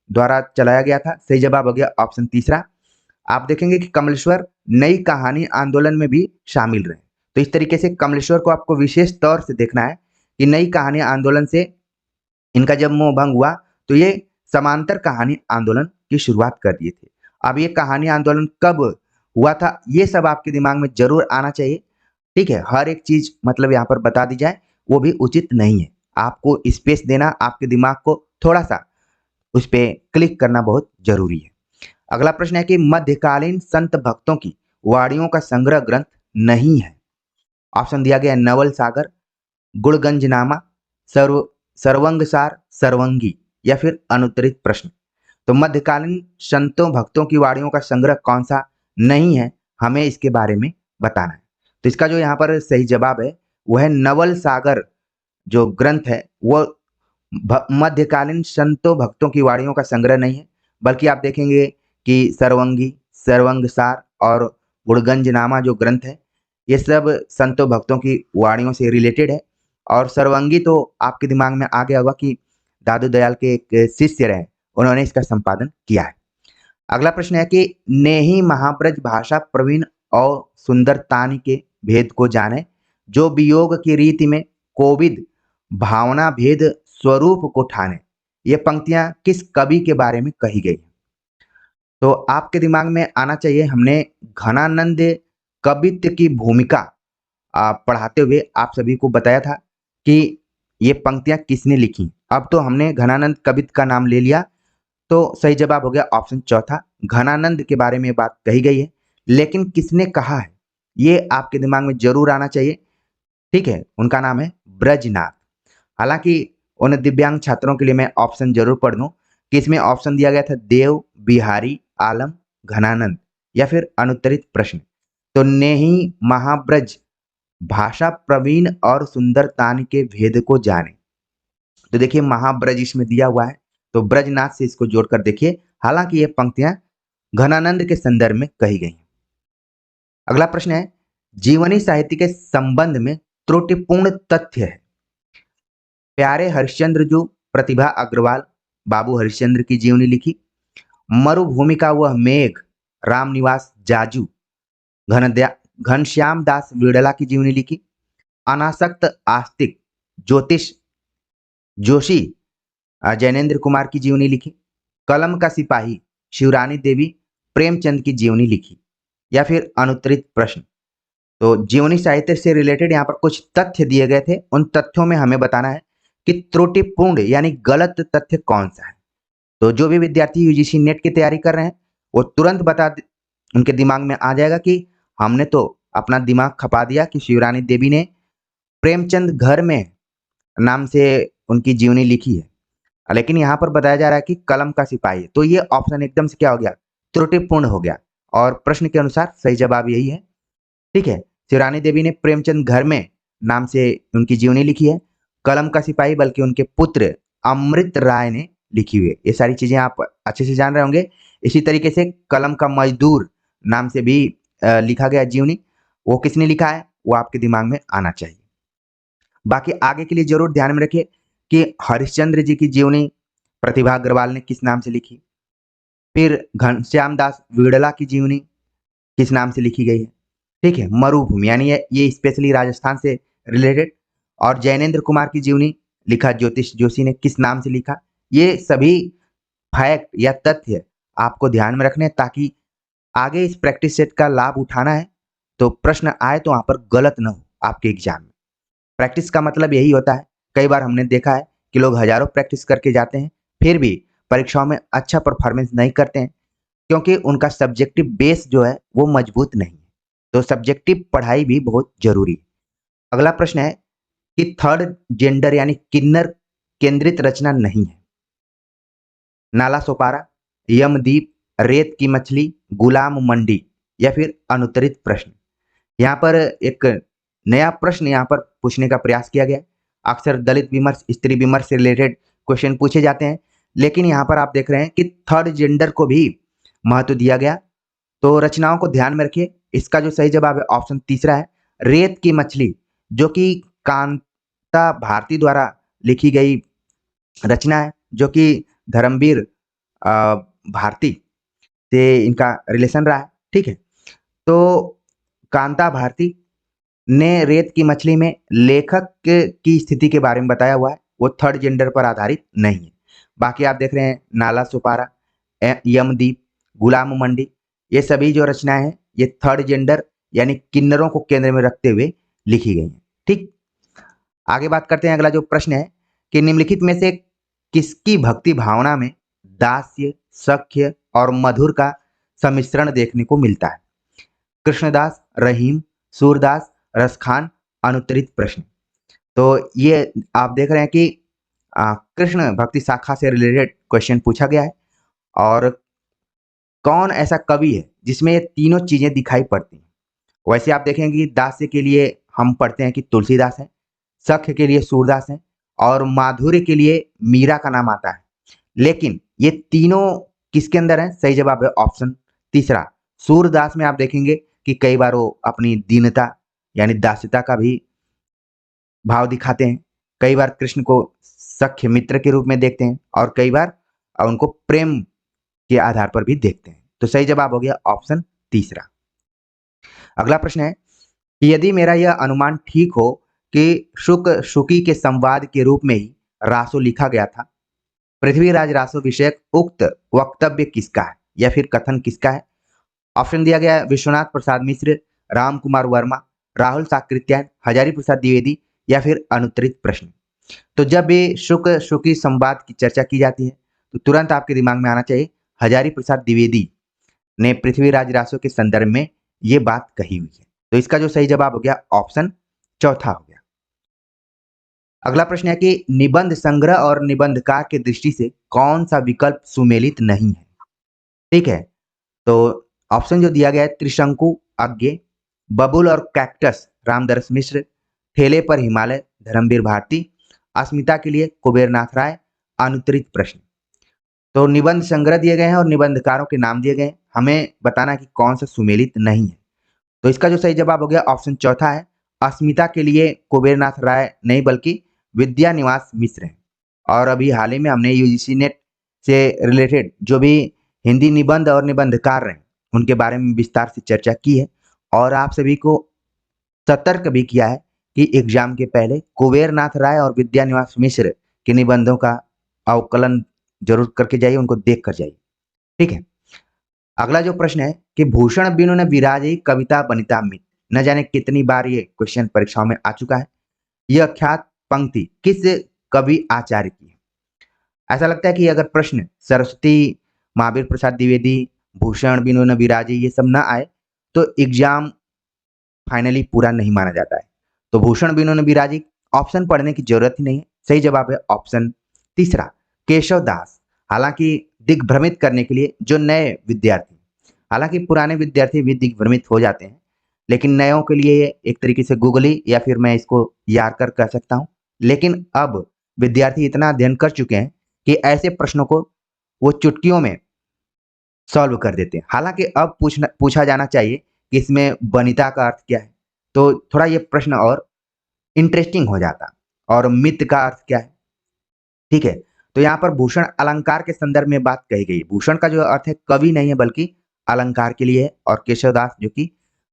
द्वारा चलाया गया था। सही जवाब हो गया ऑप्शन तीसरा। आप देखेंगे कि कमलेश्वर नई कहानी आंदोलन में भी शामिल रहे। तो इस तरीके से कमलेश्वर को आपको विशेष तौर से देखना है कि नई कहानी आंदोलन से इनका जब मोह भंग हुआ तो ये समांतर कहानी आंदोलन की शुरुआत कर दिए थे। अब ये कहानी आंदोलन कब हुआ था, ये सब आपके दिमाग में जरूर आना चाहिए। ठीक है, हर एक चीज मतलब यहाँ पर बता दी जाए वो भी उचित नहीं है। आपको स्पेस देना, आपके दिमाग को थोड़ा सा उस पर क्लिक करना बहुत जरूरी है। अगला प्रश्न है कि मध्यकालीन संत भक्तों की वाणियों का संग्रह ग्रंथ नहीं है। ऑप्शन दिया गया है नवल सागर, गुणगंजनामा, सर्व सर्वंगसार, सर्वंगी या फिर अनुत्तरित प्रश्न। तो मध्यकालीन संतों भक्तों की वाणियों का संग्रह कौन सा नहीं है, हमें इसके बारे में बताना है। तो इसका जो यहाँ पर सही जवाब है वो है नवल सागर जो ग्रंथ है वो मध्यकालीन संतों भक्तों की वाणियों का संग्रह नहीं है, बल्कि आप देखेंगे कि सर्वंगी, सर्वंगसार और गुणगंजनामा जो ग्रंथ है ये सब संतों भक्तों की वाणियों से रिलेटेड है। और सर्वंगी तो आपके दिमाग में आ गया होगा कि दादू दयाल के एक शिष्य रहे, उन्होंने इसका संपादन किया है। अगला प्रश्न है कि नेही महाब्रज भाषा प्रवीण और सुंदरतानी के भेद को जाने, जो वियोग की रीति में कोविद भावना भेद स्वरूप को ठाने। ये पंक्तियां किस कवि के बारे में कही गई? तो आपके दिमाग में आना चाहिए, हमने घनानंद कवित्व की भूमिका पढ़ाते हुए आप सभी को बताया था कि ये पंक्तियां किसने लिखी। अब तो हमने घनानंद कवित्व का नाम ले लिया, तो सही जवाब हो गया ऑप्शन चौथा, घनानंद के बारे में बात कही गई है, लेकिन किसने कहा है ये आपके दिमाग में जरूर आना चाहिए। ठीक है, उनका नाम है ब्रजनाथ। हालांकि उन दिव्यांग छात्रों के लिए मैं ऑप्शन जरूर पढ़ दूं कि इसमें ऑप्शन दिया गया था देव, बिहारी, आलम, घनानंद या फिर अनुत्तरित प्रश्न। तो नेही महाब्रज भाषा प्रवीण और सुंदरतान के भेद को जाने, तो देखिए महाब्रज इसमें दिया हुआ है, तो ब्रजनाथ से इसको जोड़कर देखिए। हालांकि ये पंक्तियां घनानंद के संदर्भ में कही गई हैं। अगला प्रश्न है जीवनी साहित्य के संबंध में त्रुटिपूर्ण तथ्य है। प्यारे हरिश्चंद्र जो प्रतिभा अग्रवाल बाबू हरिश्चंद्र की जीवनी लिखी, मरुभूमि का वह मेघ रामनिवास जाजू घनश्याम दास विड़ला की जीवनी लिखी, अनासक्त आस्तिक ज्योतिष जोशी जैनेन्द्र कुमार की जीवनी लिखी, कलम का सिपाही शिवरानी देवी प्रेमचंद की जीवनी लिखी या फिर अनुत्तरित प्रश्न। तो जीवनी साहित्य से रिलेटेड यहाँ पर कुछ तथ्य दिए गए थे, उन तथ्यों में हमें बताना है कि त्रुटिपूर्ण यानी गलत तथ्य कौन सा है। तो जो भी विद्यार्थी यूजीसी नेट की तैयारी कर रहे हैं वो तुरंत उनके दिमाग में आ जाएगा कि हमने तो अपना दिमाग खपा दिया कि शिवरानी देवी ने प्रेमचंद घर में नाम से उनकी जीवनी लिखी है, लेकिन यहाँ पर बताया जा रहा है कि कलम का सिपाही। तो ये ऑप्शन एकदम से क्या हो गया, त्रुटिपूर्ण हो गया, और प्रश्न के अनुसार सही जवाब यही है। ठीक है, शिवरानी देवी ने प्रेमचंद घर में नाम से उनकी जीवनी लिखी है, कलम का सिपाही बल्कि उनके पुत्र अमृत राय ने लिखी हुई है। ये सारी चीजें आप अच्छे से जान रहे होंगे। इसी तरीके से कलम का मजदूर नाम से भी लिखा गया जीवनी, वो किसने लिखा है वो आपके दिमाग में आना चाहिए। बाकी आगे के लिए जरूर ध्यान में रखिए कि हरिश्चंद्र जी की जीवनी प्रतिभा अग्रवाल ने किस नाम से लिखी, फिर घनश्याम दास विड़ला की जीवनी किस नाम से लिखी गई है। ठीक है, मरुभूमि यानी ये स्पेशली राजस्थान से रिलेटेड, और जैनेन्द्र कुमार की जीवनी लिखा ज्योतिष जोशी ने किस नाम से लिखा। ये सभी फैक्ट या तथ्य आपको ध्यान में रखने ताकि आगे इस प्रैक्टिस सेट का लाभ उठाना है तो प्रश्न आए तो वहां पर गलत न हो आपके एग्जाम में। प्रैक्टिस का मतलब यही होता है, कई बार हमने देखा है कि लोग हजारों प्रैक्टिस करके जाते हैं फिर भी परीक्षाओं में अच्छा परफॉर्मेंस नहीं करते हैं, क्योंकि उनका सब्जेक्टिव बेस जो है वो मजबूत नहीं है। तो सब्जेक्टिव पढ़ाई भी बहुत जरूरी है। अगला प्रश्न है कि थर्ड जेंडर यानी किन्नर केंद्रित रचना नहीं है। नाला सोपारा, यमदीप, रेत की मछली, गुलाम मंडी या फिर अनुत्तरित प्रश्न। यहाँ पर एक नया प्रश्न यहाँ पर पूछने का प्रयास किया गया। अक्सर दलित विमर्श, स्त्री विमर्श से रिलेटेड क्वेश्चन पूछे जाते हैं, लेकिन यहाँ पर आप देख रहे हैं कि थर्ड जेंडर को भी महत्व दिया गया। तो रचनाओं को ध्यान में रखिए, इसका जो सही जवाब है ऑप्शन तीसरा है, रेत की मछली, जो कि कांता भारती द्वारा लिखी गई रचना है, जो कि धर्मवीर भारती से इनका रिलेशन रहा है। ठीक है, तो कांता भारती ने रेत की मछली में लेखक की स्थिति के बारे में बताया हुआ है, वो थर्ड जेंडर पर आधारित नहीं है। बाकी आप देख रहे हैं नाला सुपारा, यमदीप, गुलाम मंडी, ये सभी जो रचनाएं हैं ये थर्ड जेंडर यानी किन्नरों को केंद्र में रखते हुए लिखी गई हैं। ठीक, आगे बात करते हैं। अगला जो प्रश्न है कि निम्नलिखित में से किसकी भक्ति भावना में दास्य, सख्य और मधुर का सम्मिश्रण देखने को मिलता है? कृष्णदास, रहीम, सूरदास, रसखान, अनुत्तरित प्रश्न। तो ये आप देख रहे हैं कि कृष्ण भक्ति शाखा से रिलेटेड क्वेश्चन पूछा गया है और कौन ऐसा कवि है जिसमें ये तीनों चीजें दिखाई पड़ती हैं। वैसे आप देखेंगे कि दास्य के लिए हम पढ़ते हैं कि तुलसीदास है, सख्य के लिए सूरदास है और माधुर्य के लिए मीरा का नाम आता है। लेकिन ये तीनों किसके अंदर है? सही जवाब है ऑप्शन तीसरा, सूरदास में। आप देखेंगे कि कई बार वो अपनी दीनता यानी दास्यता का भी भाव दिखाते हैं, कई बार कृष्ण को सख्य मित्र के रूप में देखते हैं और कई बार उनको प्रेम के आधार पर भी देखते हैं। तो सही जवाब हो गया ऑप्शन तीसरा। अगला प्रश्न है कि यदि मेरा यह अनुमान ठीक हो कि शुक शुकी के संवाद के रूप में ही रासो लिखा गया था, पृथ्वीराज रासो विषयक उक्त वक्तव्य किसका है या फिर कथन किसका है? ऑप्शन दिया गया है विश्वनाथ प्रसाद मिश्र, राम कुमार वर्मा, राहुल साकृत्यायन, हजारी प्रसाद द्विवेदी या फिर अनुत्तरित प्रश्न। तो जब भी शुक शुकी संवाद की चर्चा की जाती है तो तुरंत आपके दिमाग में आना चाहिए हजारी प्रसाद द्विवेदी ने पृथ्वीराज रासो के संदर्भ में ये बात कही हुई है। तो इसका जो सही जवाब हो गया ऑप्शन चौथा हो गया। अगला प्रश्न है कि निबंध संग्रह और निबंधकार की दृष्टि से कौन सा विकल्प सुमेलित नहीं है? ठीक है, तो ऑप्शन जो दिया गया है त्रिशंकु अज्ञे, बबुल और कैक्टस रामदरस मिश्र, ठेले पर हिमालय धर्मवीर भारती, अस्मिता के लिए कुबेरनाथ राय, अनुत्तरित प्रश्न। तो निबंध संग्रह दिए गए हैं और निबंधकारों के नाम दिए गए हैं, हमें बताना कि कौन सा सुमेलित नहीं है। तो इसका जो सही जवाब हो गया ऑप्शन चौथा है, अस्मिता के लिए कुबेरनाथ राय नहीं बल्कि विद्यानिवास मिश्र हैं। और अभी हाल ही में हमने यूजीसी नेट से रिलेटेड जो भी हिंदी निबंध और निबंधकार हैं उनके बारे में विस्तार से चर्चा की है और आप सभी को सतर्क भी किया है कि एग्जाम के पहले कुबेरनाथ राय और विद्यानिवास मिश्र के निबंधों का अवकलन जरूर करके जाइए, उनको देख कर जाइए। ठीक है, अगला जो प्रश्न है कि भूषण बिनु न विराजे कविता बनिता मित, न जाने कितनी बार ये क्वेश्चन परीक्षाओं में आ चुका है। यह अख्यात पंक्ति किस कवि आचार्य की है? ऐसा लगता है कि अगर प्रश्न सरस्वती, महावीर प्रसाद द्विवेदी, भूषण बिनु न विराजे ये सब ना आए तो एग्जाम फाइनली पूरा नहीं माना जाता है। तो भूषण बिनु न विराजे ऑप्शन पढ़ने की जरूरत ही नहीं है, सही जवाब है ऑप्शन तीसरा, केशव दास। हालांकि दिग्भ्रमित करने के लिए जो नए विद्यार्थी, हालांकि पुराने विद्यार्थी भी दिग्भ्रमित हो जाते हैं, लेकिन नयों के लिए एक तरीके से गूगली या फिर मैं इसको यार कर कह सकता हूँ। लेकिन अब विद्यार्थी इतना अध्ययन कर चुके हैं कि ऐसे प्रश्नों को वो चुटकियों में सॉल्व कर देते हैं। हालांकि अब पूछा जाना चाहिए कि इसमें वनिता का अर्थ क्या है, तो थोड़ा ये प्रश्न और इंटरेस्टिंग हो जाता। और मित का अर्थ क्या है? ठीक है, तो यहाँ पर भूषण अलंकार के संदर्भ में बात कही गई। भूषण का जो अर्थ है कवि नहीं है बल्कि अलंकार के लिए है और केशवदास जो कि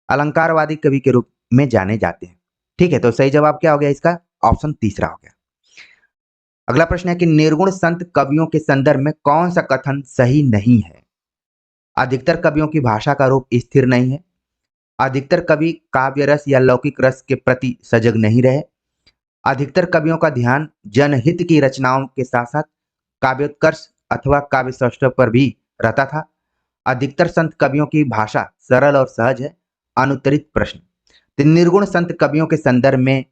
अलंकारवादी कवि के रूप में जाने जाते हैं। ठीक है, तो सही जवाब क्या हो गया इसका? ऑप्शन तीसरा हो गया। अगला प्रश्न है कि निर्गुण संत कवियों के संदर्भ में कौन सा कथन सही नहीं है? अधिकतर कवियों की भाषा का रूप स्थिर नहीं है, अधिकतर कवि काव्य रस या लौकिक रस के प्रति सजग नहीं रहे, अधिकतर कवियों का ध्यान जनहित की रचनाओं के साथ साथ काव्योत्कर्ष अथवा काव्य सौष्ठव पर भी रहता था, अधिकतर संत कवियों की भाषा सरल और सहज है, अनुत्तरित प्रश्न। तो निर्गुण संत कवियों के संदर्भ में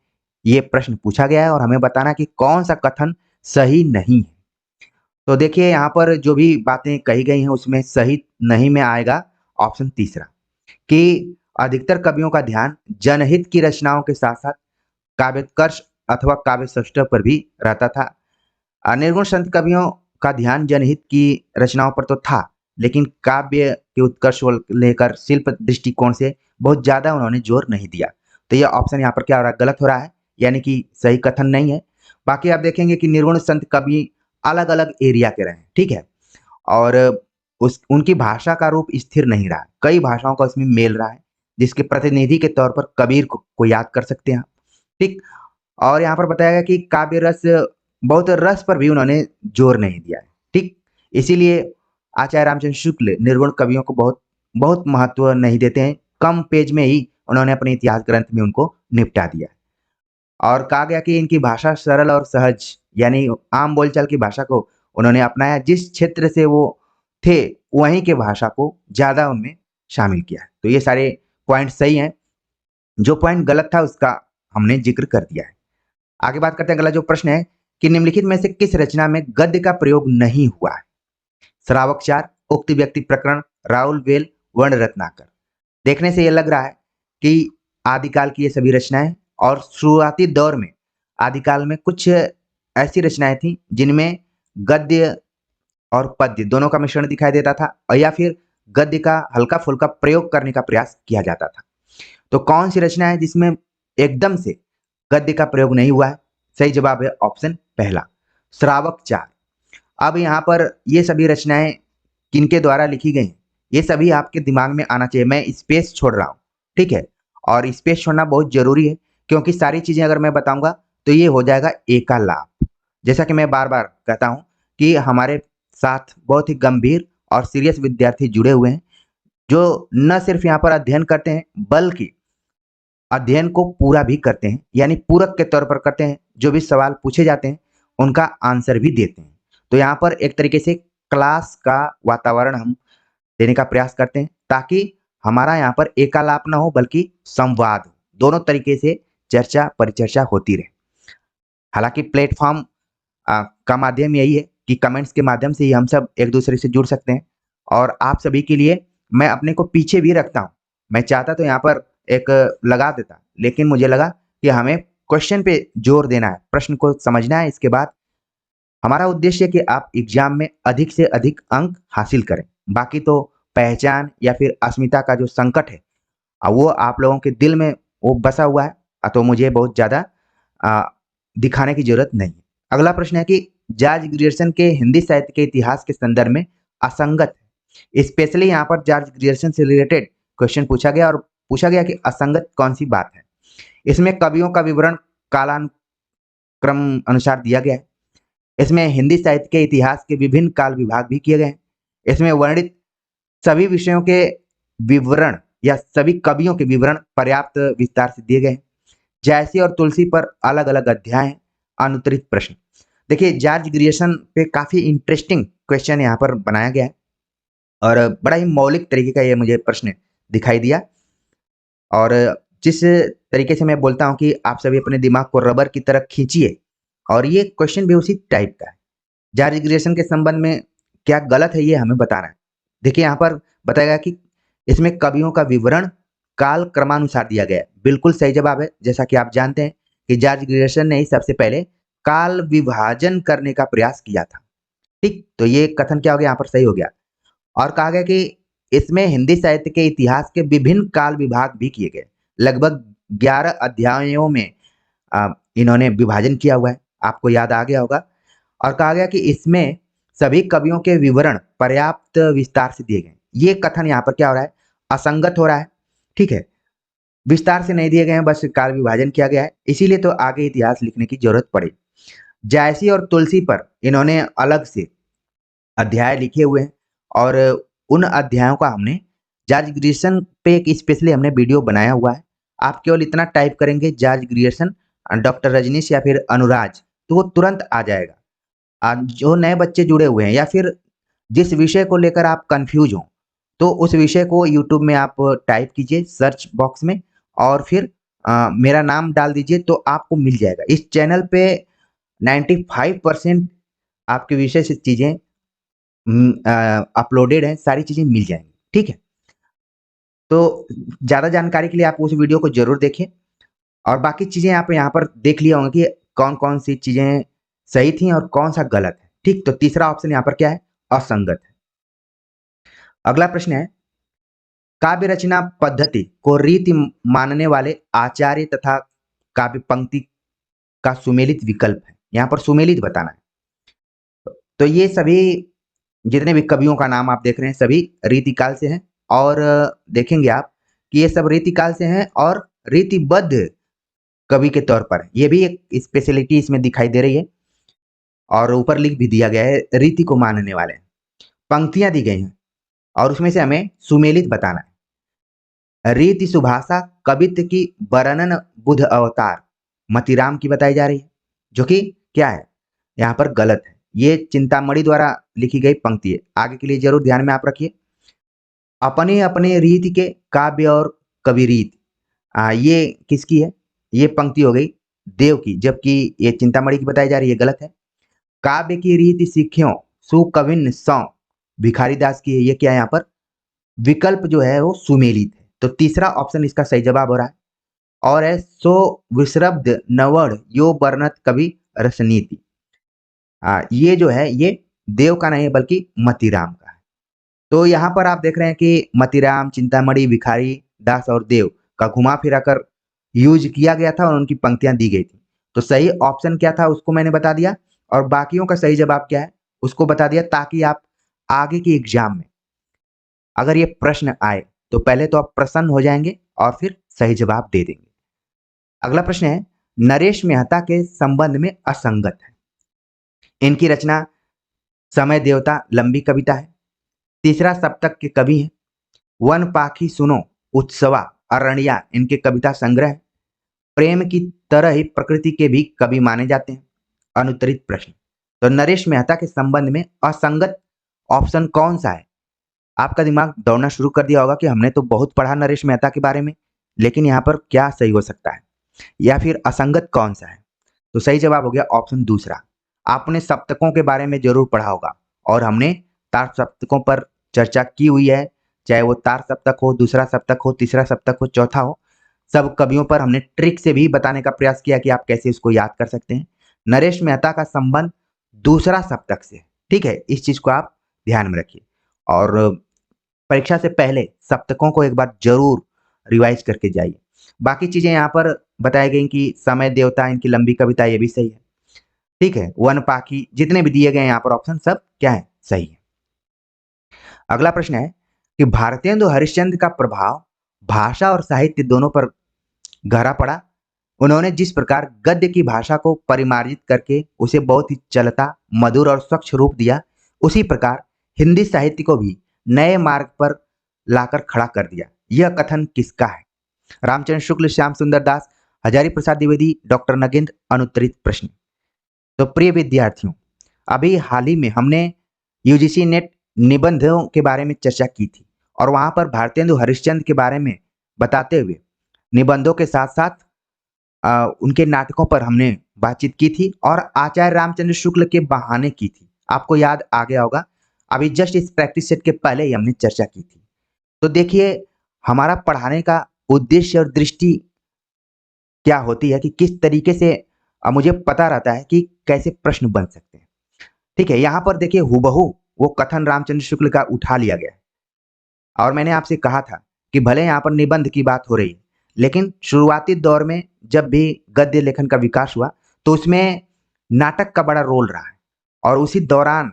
ये प्रश्न पूछा गया है और हमें बताना कि कौन सा कथन सही नहीं है। तो देखिए यहाँ पर जो भी बातें कही गई हैं उसमें सही नहीं में आएगा ऑप्शन तीसरा कि अधिकतर कवियों का ध्यान जनहित की रचनाओं के साथ साथ काव्योत्कर्ष अथवा काव्य सौष्ठव पर भी रहता था। निर्गुण संत कवियों का ध्यान जनहित की रचनाओं पर तो था, लेकिन काव्य के उत्कर्ष को लेकर शिल्प दृष्टिकोण से बहुत ज्यादा उन्होंने जोर नहीं दिया। तो यह ऑप्शन यहाँ पर क्या हो रहा है? गलत हो रहा है, यानी कि सही कथन नहीं है। बाकी आप देखेंगे कि निर्गुण संत कवि अलग अलग एरिया के रहे हैं, ठीक है, और उनकी भाषा का रूप स्थिर नहीं रहा, कई भाषाओं का उसमें मेल रहा है। जिसके प्रतिनिधि के तौर पर कबीर को याद कर सकते हैं आप। ठीक। और यहाँ पर बताया गया कि काव्य रस, बहुत रस पर भी उन्होंने जोर नहीं दिया है। ठीक। इसीलिए आचार्य रामचंद्र शुक्ल निर्गुण कवियों को बहुत बहुत महत्व नहीं देते हैं। कम पेज में ही उन्होंने अपने इतिहास ग्रंथ में उनको निपटा दिया। और कहा गया कि इनकी भाषा सरल और सहज, यानी आम बोलचाल की भाषा को उन्होंने अपनाया। जिस क्षेत्र से वो थे वहीं के भाषा को ज्यादा उनमें शामिल किया। तो ये सारे पॉइंट सही हैं। जो पॉइंट गलत था उसका हमने जिक्र कर दिया है। आगे बात करते हैं। अगला जो प्रश्न है कि निम्नलिखित में से किस रचना में गद्य का प्रयोग नहीं हुआ है? श्रावकचार, उक्ति व्यक्ति प्रकरण, राहुल वेल, वर्ण रत्नाकर। देखने से यह लग रहा है कि आदिकाल की ये सभी रचनाएं, और शुरुआती दौर में आदिकाल में कुछ ऐसी रचनाएं थी जिनमें गद्य और पद्य दोनों का मिश्रण दिखाई देता था, और या फिर गद्य का हल्का फुल्का प्रयोग करने का प्रयास किया जाता था। तो कौन सी रचना है जिसमें एकदम से गद्य का प्रयोग नहीं हुआ है? सही जवाब है ऑप्शन पहला, श्रावकचार। अब यहाँ पर ये सभी रचनाएं किनके द्वारा लिखी गई हैं, ये सभी आपके दिमाग में आना चाहिए। मैं स्पेस छोड़ रहा हूँ, ठीक है, और स्पेस छोड़ना बहुत जरूरी है, क्योंकि सारी चीजें अगर मैं बताऊंगा तो ये हो जाएगा एकालाप। जैसा कि मैं बार बार कहता हूं कि हमारे साथ बहुत ही गंभीर और सीरियस विद्यार्थी जुड़े हुए हैं, जो न सिर्फ यहाँ पर अध्ययन करते हैं बल्कि अध्ययन को पूरा भी करते हैं, यानी पूरक के तौर पर करते हैं। जो भी सवाल पूछे जाते हैं उनका आंसर भी देते हैं। तो यहाँ पर एक तरीके से क्लास का वातावरण हम देने का प्रयास करते हैं, ताकि हमारा यहाँ पर एकालाप ना हो बल्कि संवाद, दोनों तरीके से चर्चा परिचर्चा होती रहे। हालांकि प्लेटफॉर्म का माध्यम यही है कि कमेंट्स के माध्यम से ही हम सब एक दूसरे से जुड़ सकते हैं, और आप सभी के लिए मैं अपने को पीछे भी रखता हूँ। मैं चाहता तो यहाँ पर एक लगा देता, लेकिन मुझे लगा कि हमें क्वेश्चन पे जोर देना है, प्रश्न को समझना है। इसके बाद हमारा उद्देश्य है कि आप एग्जाम में अधिक से अधिक अंक हासिल करें। बाकी तो पहचान या फिर अस्मिता का जो संकट है वो आप लोगों के दिल में वो बसा हुआ है, तो मुझे बहुत ज्यादा दिखाने की जरूरत नहीं। अगला प्रश्न है कि जॉर्ज ग्रियर्सन के हिंदी साहित्य के इतिहास के संदर्भ में असंगत है। स्पेशली यहाँ पर जॉर्ज ग्रियर्सन से रिलेटेड क्वेश्चन पूछा गया, और पूछा गया कि असंगत कौन सी बात है। इसमें कवियों का विवरण कालानुक्रम अनुसार दिया गया है। इसमें हिंदी साहित्य के इतिहास के विभिन्न काल विभाग भी किए गए हैं। इसमें वर्णित सभी विषयों के विवरण या सभी कवियों के विवरण पर्याप्त विस्तार से दिए गए हैं। जायसी और तुलसी पर अलग अलग अध्याय हैं। अनुत्तरित प्रश्न। देखिए, जॉर्ज ग्रियर्सन पे काफी इंटरेस्टिंग क्वेश्चन यहाँ पर बनाया गया है, और बड़ा ही मौलिक तरीके का ये मुझे प्रश्न दिखाई दिया। और जिस तरीके से मैं बोलता हूँ कि आप सभी अपने दिमाग को रबर की तरह खींचिए, और ये क्वेश्चन भी उसी टाइप का है। जॉर्ज ग्रियर्सन के संबंध में क्या गलत है ये हमें बताना है। देखिए, यहाँ पर बताया गया कि इसमें कवियों का विवरण काल क्रमानुसार दिया गया है। बिल्कुल सही जवाब है। जैसा कि आप जानते हैं कि जॉर्ज ग्रियर्सन ने ही सबसे पहले काल विभाजन करने का प्रयास किया था। ठीक, तो ये कथन क्या हो गया, यहाँ पर सही हो गया। और कहा गया कि इसमें हिंदी साहित्य के इतिहास के विभिन्न काल विभाग भी किए गए। लगभग 11 अध्यायों में इन्होंने विभाजन किया हुआ है, आपको याद आ गया होगा। और कहा गया कि इसमें सभी कवियों के विवरण पर्याप्त विस्तार से दिए गए। ये कथन यहाँ पर क्या हो रहा है, असंगत हो रहा है। ठीक है, विस्तार से नहीं दिए गए हैं, बस काल विभाजन किया गया है, इसीलिए तो आगे इतिहास लिखने की जरूरत पड़ी। जायसी और तुलसी पर इन्होंने अलग से अध्याय लिखे हुए हैं, और उन अध्यायों का हमने जॉर्ज ग्रियर्सन पे एक स्पेशली हमने वीडियो बनाया हुआ है। आप केवल इतना टाइप करेंगे जॉर्ज ग्रियर्सन डॉक्टर रजनीश या फिर अनुराज, तो वो तुरंत आ जाएगा। जो नए बच्चे जुड़े हुए हैं या फिर जिस विषय को लेकर आप कंफ्यूज हो, तो उस विषय को यूट्यूब में आप टाइप कीजिए सर्च बॉक्स में, और फिर मेरा नाम डाल दीजिए, तो आपको मिल जाएगा। इस चैनल पे 95% आपके विषय से चीजें अपलोडेड हैं, सारी चीजें मिल जाएंगी। ठीक है, तो ज्यादा जानकारी के लिए आप उस वीडियो को जरूर देखें, और बाकी चीजें आप यहाँ पर देख लिया होंगे कि कौन कौन सी चीजें सही थी और कौन सा गलत है। ठीक, तो तीसरा ऑप्शन यहाँ पर क्या है, असंगत है। अगला प्रश्न है, काव्य रचना पद्धति को रीति मानने वाले आचार्य तथा काव्य पंक्ति का सुमेलित विकल्प है। यहाँ पर सुमेलित बताना है। तो ये सभी जितने भी कवियों का नाम आप देख रहे हैं सभी रीतिकाल से हैं, और देखेंगे आप कि ये सब रीतिकाल से हैं और रीतिबद्ध कवि के तौर पर। ये भी एक स्पेशलिटी इसमें दिखाई दे रही है और ऊपर लिख भी दिया गया है रीति को मानने वाले। पंक्तियां दी गई हैं और उसमें से हमें सुमेलित बताना है। रीति सुभाषा कवित्व की वर्णन बुध अवतार मतीराम की बताई जा रही है, जो कि क्या है यहाँ पर गलत है। ये चिंतामणि द्वारा लिखी गई पंक्ति है, आगे के लिए जरूर ध्यान में आप रखिए। अपने अपने रीति के काव्य और कवि रीत, ये किसकी है? ये पंक्ति हो गई देव की, जबकि ये चिंतामणि की बताई जा रही है, गलत है। काव्य की रीति सीख्यों सुकविन सौ भिखारी दास की है, ये क्या है यहाँ पर? विकल्प जो है वो सुमेलित है। तो तीसरा ऑप्शन इसका सही जवाब हो रहा है और है सो विश्रब्द नवड़ यो वर्णत कवि रसनीति। ये जो है ये देव का नहीं है बल्कि मतीराम का है। तो यहाँ पर आप देख रहे हैं कि मतीराम, चिंतामणि, भिखारी दास और देव का घुमा फिरा कर यूज किया गया था और उनकी पंक्तियां दी गई थी। तो सही ऑप्शन क्या था उसको मैंने बता दिया और बाकियों का सही जवाब क्या है उसको बता दिया, ताकि आप आगे की एग्जाम में अगर ये प्रश्न आए तो पहले तो आप प्रसन्न हो जाएंगे और फिर सही जवाब दे देंगे। अगला प्रश्न है, नरेश मेहता के संबंध में असंगत है। इनकी रचना समय देवता लंबी कविता है, तीसरा सप्तक के कवि हैं, वन पाखी सुनो उत्सवा अरण्या इनके कविता संग्रह है, प्रेम की तरह ही प्रकृति के भी कवि माने जाते हैं। अनुत्तरित प्रश्न, तो नरेश मेहता के संबंध में असंगत ऑप्शन कौन सा है? आपका दिमाग दौड़ना शुरू कर दिया होगा कि हमने तो बहुत पढ़ा नरेश मेहता के बारे में, लेकिन यहाँ पर क्या सही हो सकता है या फिर असंगत कौन सा है? तो सही जवाब हो गया ऑप्शन दूसरा। आपने सप्तकों के बारे में जरूर पढ़ा होगा और हमने तार सप्तकों पर चर्चा की हुई है, चाहे वो तार सप्तक हो, दूसरा सप्तक हो, तीसरा सप्तक हो, चौथा हो, सब कवियों पर हमने ट्रिक से भी बताने का प्रयास किया कि आप कैसे इसको याद कर सकते हैं। नरेश मेहता का संबंध दूसरा सप्तक से, ठीक है, इस चीज को आप ध्यान में रखिए और परीक्षा से पहले सप्तकों को एक बार जरूर रिवाइज करके जाइए। बाकी चीजें यहाँ पर बताई गई कि समय देवता इनकी लंबी कविता, ये भी सही है, ठीक है। वन पाखी जितने भी दिए गए यहाँ पर ऑप्शन सब क्या है? सही है। अगला प्रश्न है कि भारतेंदु हरिश्चंद्र का प्रभाव भाषा और साहित्य दोनों पर गहरा पड़ा। उन्होंने जिस प्रकार गद्य की भाषा को परिमार्जित करके उसे बहुत ही चलता, मधुर और स्वच्छ रूप दिया, उसी प्रकार हिंदी साहित्य को भी नए मार्ग पर लाकर खड़ा कर दिया। यह कथन किसका है? रामचंद्र शुक्ल, श्याम सुंदर दास, हजारी प्रसाद द्विवेदी, डॉक्टर नगेंद्र। अनुत्तरित प्रश्न। तो प्रिय विद्यार्थियों, अभी हाल ही में हमने यूजीसी नेट निबंधों के बारे में चर्चा की थी और वहां पर भारतेंदु हरिश्चंद्र के बारे में बताते हुए निबंधों के साथ साथ उनके नाटकों पर हमने बातचीत की थी और आचार्य रामचंद्र शुक्ल के बहाने की थी। आपको याद आ गया होगा, अभी जस्ट इस प्रैक्टिस सेट के पहले ही हमने चर्चा की थी। तो देखिए हमारा पढ़ाने का उद्देश्य और दृष्टि क्या होती है कि किस तरीके से मुझे पता रहता है कि कैसे प्रश्न बन सकते हैं, ठीक है। यहाँ पर देखिए हुबहू वो कथन रामचंद्र शुक्ल का उठा लिया गया है और मैंने आपसे कहा था कि भले यहाँ पर निबंध की बात हो रही है, लेकिन शुरुआती दौर में जब भी गद्य लेखन का विकास हुआ तो उसमें नाटक का बड़ा रोल रहा है और उसी दौरान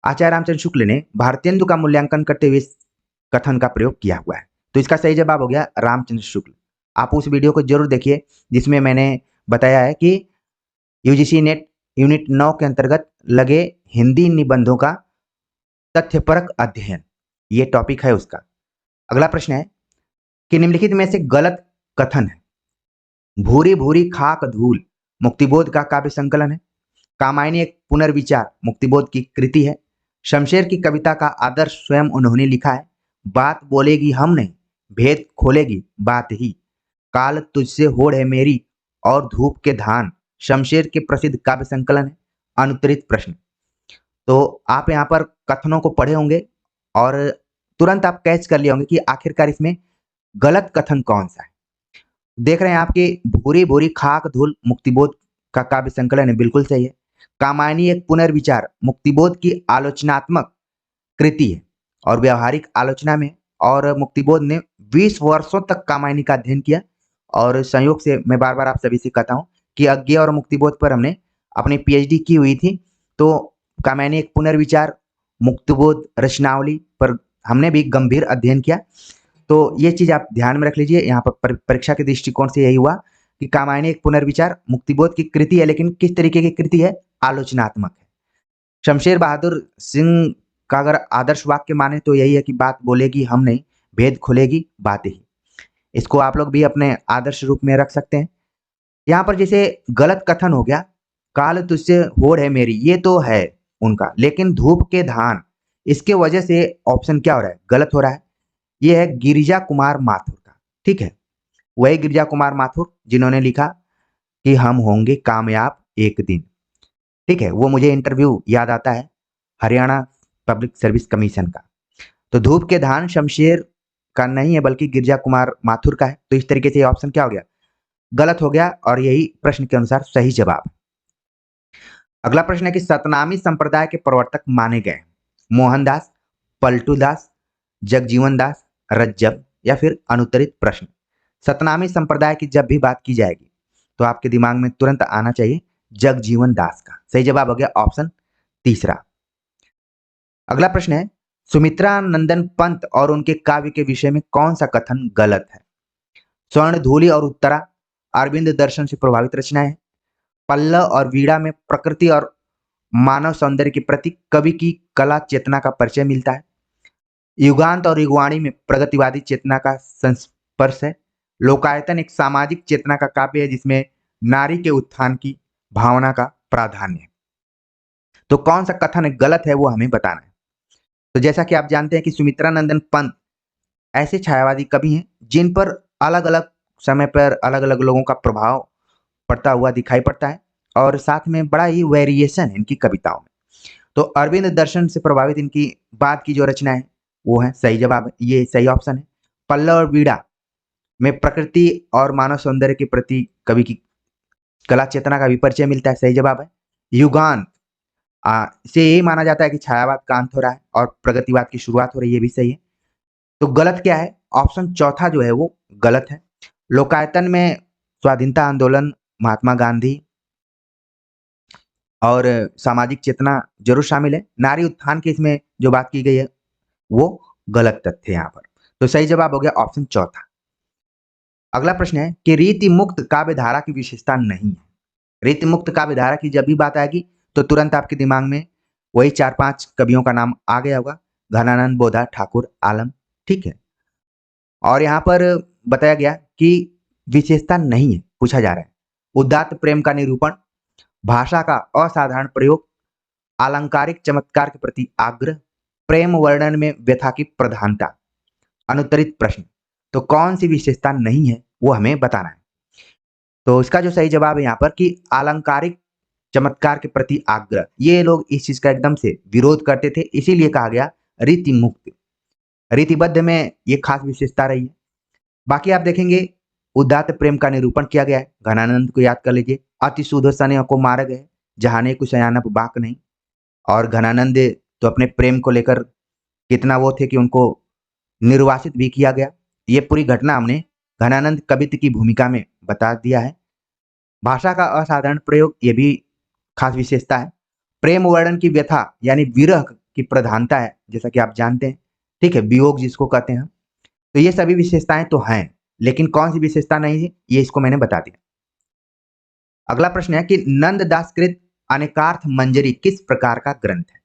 आचार्य रामचंद्र शुक्ल ने भारतेंदु का मूल्यांकन करते हुए इस कथन का प्रयोग किया हुआ है। तो इसका सही जवाब हो गया रामचंद्र शुक्ल। आप उस वीडियो को जरूर देखिए जिसमें मैंने बताया है कि यूजीसी नेट यूनिट 9 के अंतर्गत लगे हिंदी निबंधों का तथ्यपरक अध्ययन, ये टॉपिक है उसका। अगला प्रश्न है कि निम्नलिखित में से गलत कथन है। भूरी भूरी खाक धूल मुक्तिबोध का काव्य संकलन है, कामायनी एक पुनर्विचार मुक्तिबोध की कृति है, शमशेर की कविता का आदर्श स्वयं उन्होंने लिखा है, बात बोलेगी हम नहीं भेद खोलेगी बात ही, काल तुझसे होड़ है मेरी और धूप के धान शमशेर के प्रसिद्ध काव्य संकलन है। अनुत्तरित प्रश्न। तो आप यहाँ पर कथनों को पढ़े होंगे और तुरंत आप कैच कर लिए होंगे कि आखिरकार इसमें गलत कथन कौन सा है। देख रहे हैं आपके भूरी भूरी खाक धूल मुक्तिबोध का काव्य संकलन है, बिल्कुल सही है। कामायनी एक पुनर्विचार मुक्तिबोध की आलोचनात्मक कृति है और व्यवहारिक आलोचना में, और मुक्तिबोध ने 20 वर्षों तक कामायनी का अध्ययन किया और संयोग से मैं बार बार आप सभी से कहता हूँ कि अज्ञेय और मुक्तिबोध पर हमने अपनी पीएचडी की हुई थी। तो कामायनी एक पुनर्विचार मुक्तिबोध रचनावली पर हमने भी गंभीर अध्ययन किया। तो ये चीज आप ध्यान में रख लीजिए। यहाँ पर परीक्षा के दृष्टिकोण से यही हुआ कि कामायनी एक पुनर्विचार मुक्तिबोध की कृति है, लेकिन किस तरीके की कृति है? आलोचनात्मक है। शमशेर बहादुर सिंह का अगर आदर्श वाक्य माने तो यही है कि बात बोलेगी हम नहीं, भेद खुलेगी बातें ही। इसको आप लोग भी अपने आदर्श रूप में रख सकते हैं। यहाँ पर जैसे गलत कथन हो गया, काल तुझसे होड़ है मेरी, ये तो है उनका, लेकिन धूप के धान, इसके वजह से ऑप्शन क्या हो रहा है? गलत हो रहा है। ये है गिरिजा कुमार माथुर का, ठीक है, वही गिरिजा कुमार माथुर जिन्होंने लिखा कि हम होंगे कामयाब एक दिन, ठीक है। वो मुझे इंटरव्यू याद आता है हरियाणा पब्लिक सर्विस कमीशन का। तो धूप के धान शमशेर का नहीं है बल्कि गिरिजा कुमार माथुर का है। तो इस तरीके से ऑप्शन क्या हो गया? गलत हो गया, और यही प्रश्न के अनुसार सही जवाब। अगला प्रश्न है कि सतनामी संप्रदाय के प्रवर्तक माने गए मोहनदास, पलटूदास, जगजीवन दास, रज्जब या फिर अनुत्तरित प्रश्न। सतनामी संप्रदाय की जब भी बात की जाएगी तो आपके दिमाग में तुरंत आना चाहिए जगजीवन दास का। सही जवाब हो गया ऑप्शन तीसरा। अगला प्रश्न है सुमित्रा नंदन पंत और उनके काव्य के विषय में कौन सा कथन गलत है? स्वर्ण धूलि और उत्तरा अरविंद दर्शन से प्रभावित रचनाएं हैं। पल्लव और वीणा में प्रकृति और मानव सौंदर्य के प्रति कवि की कला चेतना का परिचय मिलता है। युगांत और युगवाणी में प्रगतिवादी चेतना का संस्पर्श है। लोकायतन एक सामाजिक चेतना का काव्य है जिसमें नारी के उत्थान की भावना का प्राधान्य है। तो कौन सा कथन गलत है वो हमें बताना है। तो जैसा कि आप जानते हैं कि सुमित्रा नंदन पंत ऐसे छायावादी कवि हैं जिन पर अलग अलग समय पर अलग अलग लोगों का प्रभाव पड़ता हुआ दिखाई पड़ता है, और साथ में बड़ा ही वेरिएशन है इनकी कविताओं में। तो अरविंद दर्शन से प्रभावित इनकी बाद की जो रचना है वो है, सही जवाब है, ये सही ऑप्शन है। पल्लव और वीणा में प्रकृति और मानव सौंदर्य के प्रति कवि की कला चेतना का भी परिचय मिलता है, सही जवाब है। युगांत इसे यही माना जाता है कि छायावाद का अंत हो रहा है और प्रगतिवाद की शुरुआत हो रही है, ये भी सही है। तो गलत क्या है? ऑप्शन चौथा जो है वो गलत है। लोकायतन में स्वाधीनता आंदोलन, महात्मा गांधी और सामाजिक चेतना जरूर शामिल है। नारी उत्थान की इसमें जो बात की गई है वो गलत तथ्य है यहाँ पर। तो सही जवाब हो गया ऑप्शन चौथा। अगला प्रश्न है कि रीति मुक्त काव्य धारा की विशेषता नहीं है। रीति मुक्त काव्य धारा की जब भी बात आएगी तो तुरंत आपके दिमाग में वही 4-5 कवियों का नाम आ गया होगा, घनानंद, बोधा, ठाकुर, आलम, ठीक है। और यहाँ पर बताया गया कि विशेषता नहीं है, पूछा जा रहा है उदात्त प्रेम का निरूपण, भाषा का असाधारण प्रयोग, अलंकारिक चमत्कार के प्रति आग्रह, प्रेम वर्णन में व्यथा की प्रधानता। अनुत्तरित प्रश्न, तो कौन सी विशेषता नहीं है वो हमें बताना है। तो इसका जो सही जवाब है यहाँ पर कि अलंकारिक चमत्कार के प्रति आग्रह, ये लोग इस चीज का एकदम से विरोध करते थे, इसीलिए कहा गया रीति मुक्त। रीतिबद्ध में ये खास विशेषता रही है। बाकी आप देखेंगे उदात्त प्रेम का निरूपण किया गया है, घनानंद को याद कर लीजिए, अति शुद्ध सने को मार गए जहाने कुछ अयानप बाक नहीं। और घनानंद तो अपने प्रेम को लेकर कितना वो थे कि उनको निर्वासित भी किया गया। ये पूरी घटना हमने घनानंद कवित्व की भूमिका में बता दिया है। भाषा का असाधारण प्रयोग, ये भी खास विशेषता है। प्रेम वर्णन की व्यथा यानी विरह की प्रधानता है, जैसा कि आप जानते हैं, ठीक है, वियोग जिसको कहते हैं। तो ये सभी विशेषताएं तो हैं, लेकिन कौन सी विशेषता नहीं है ये इसको मैंने बता दिया। अगला प्रश्न है कि नंददास कृत अनेकार्थ मंजरी किस प्रकार का ग्रंथ है?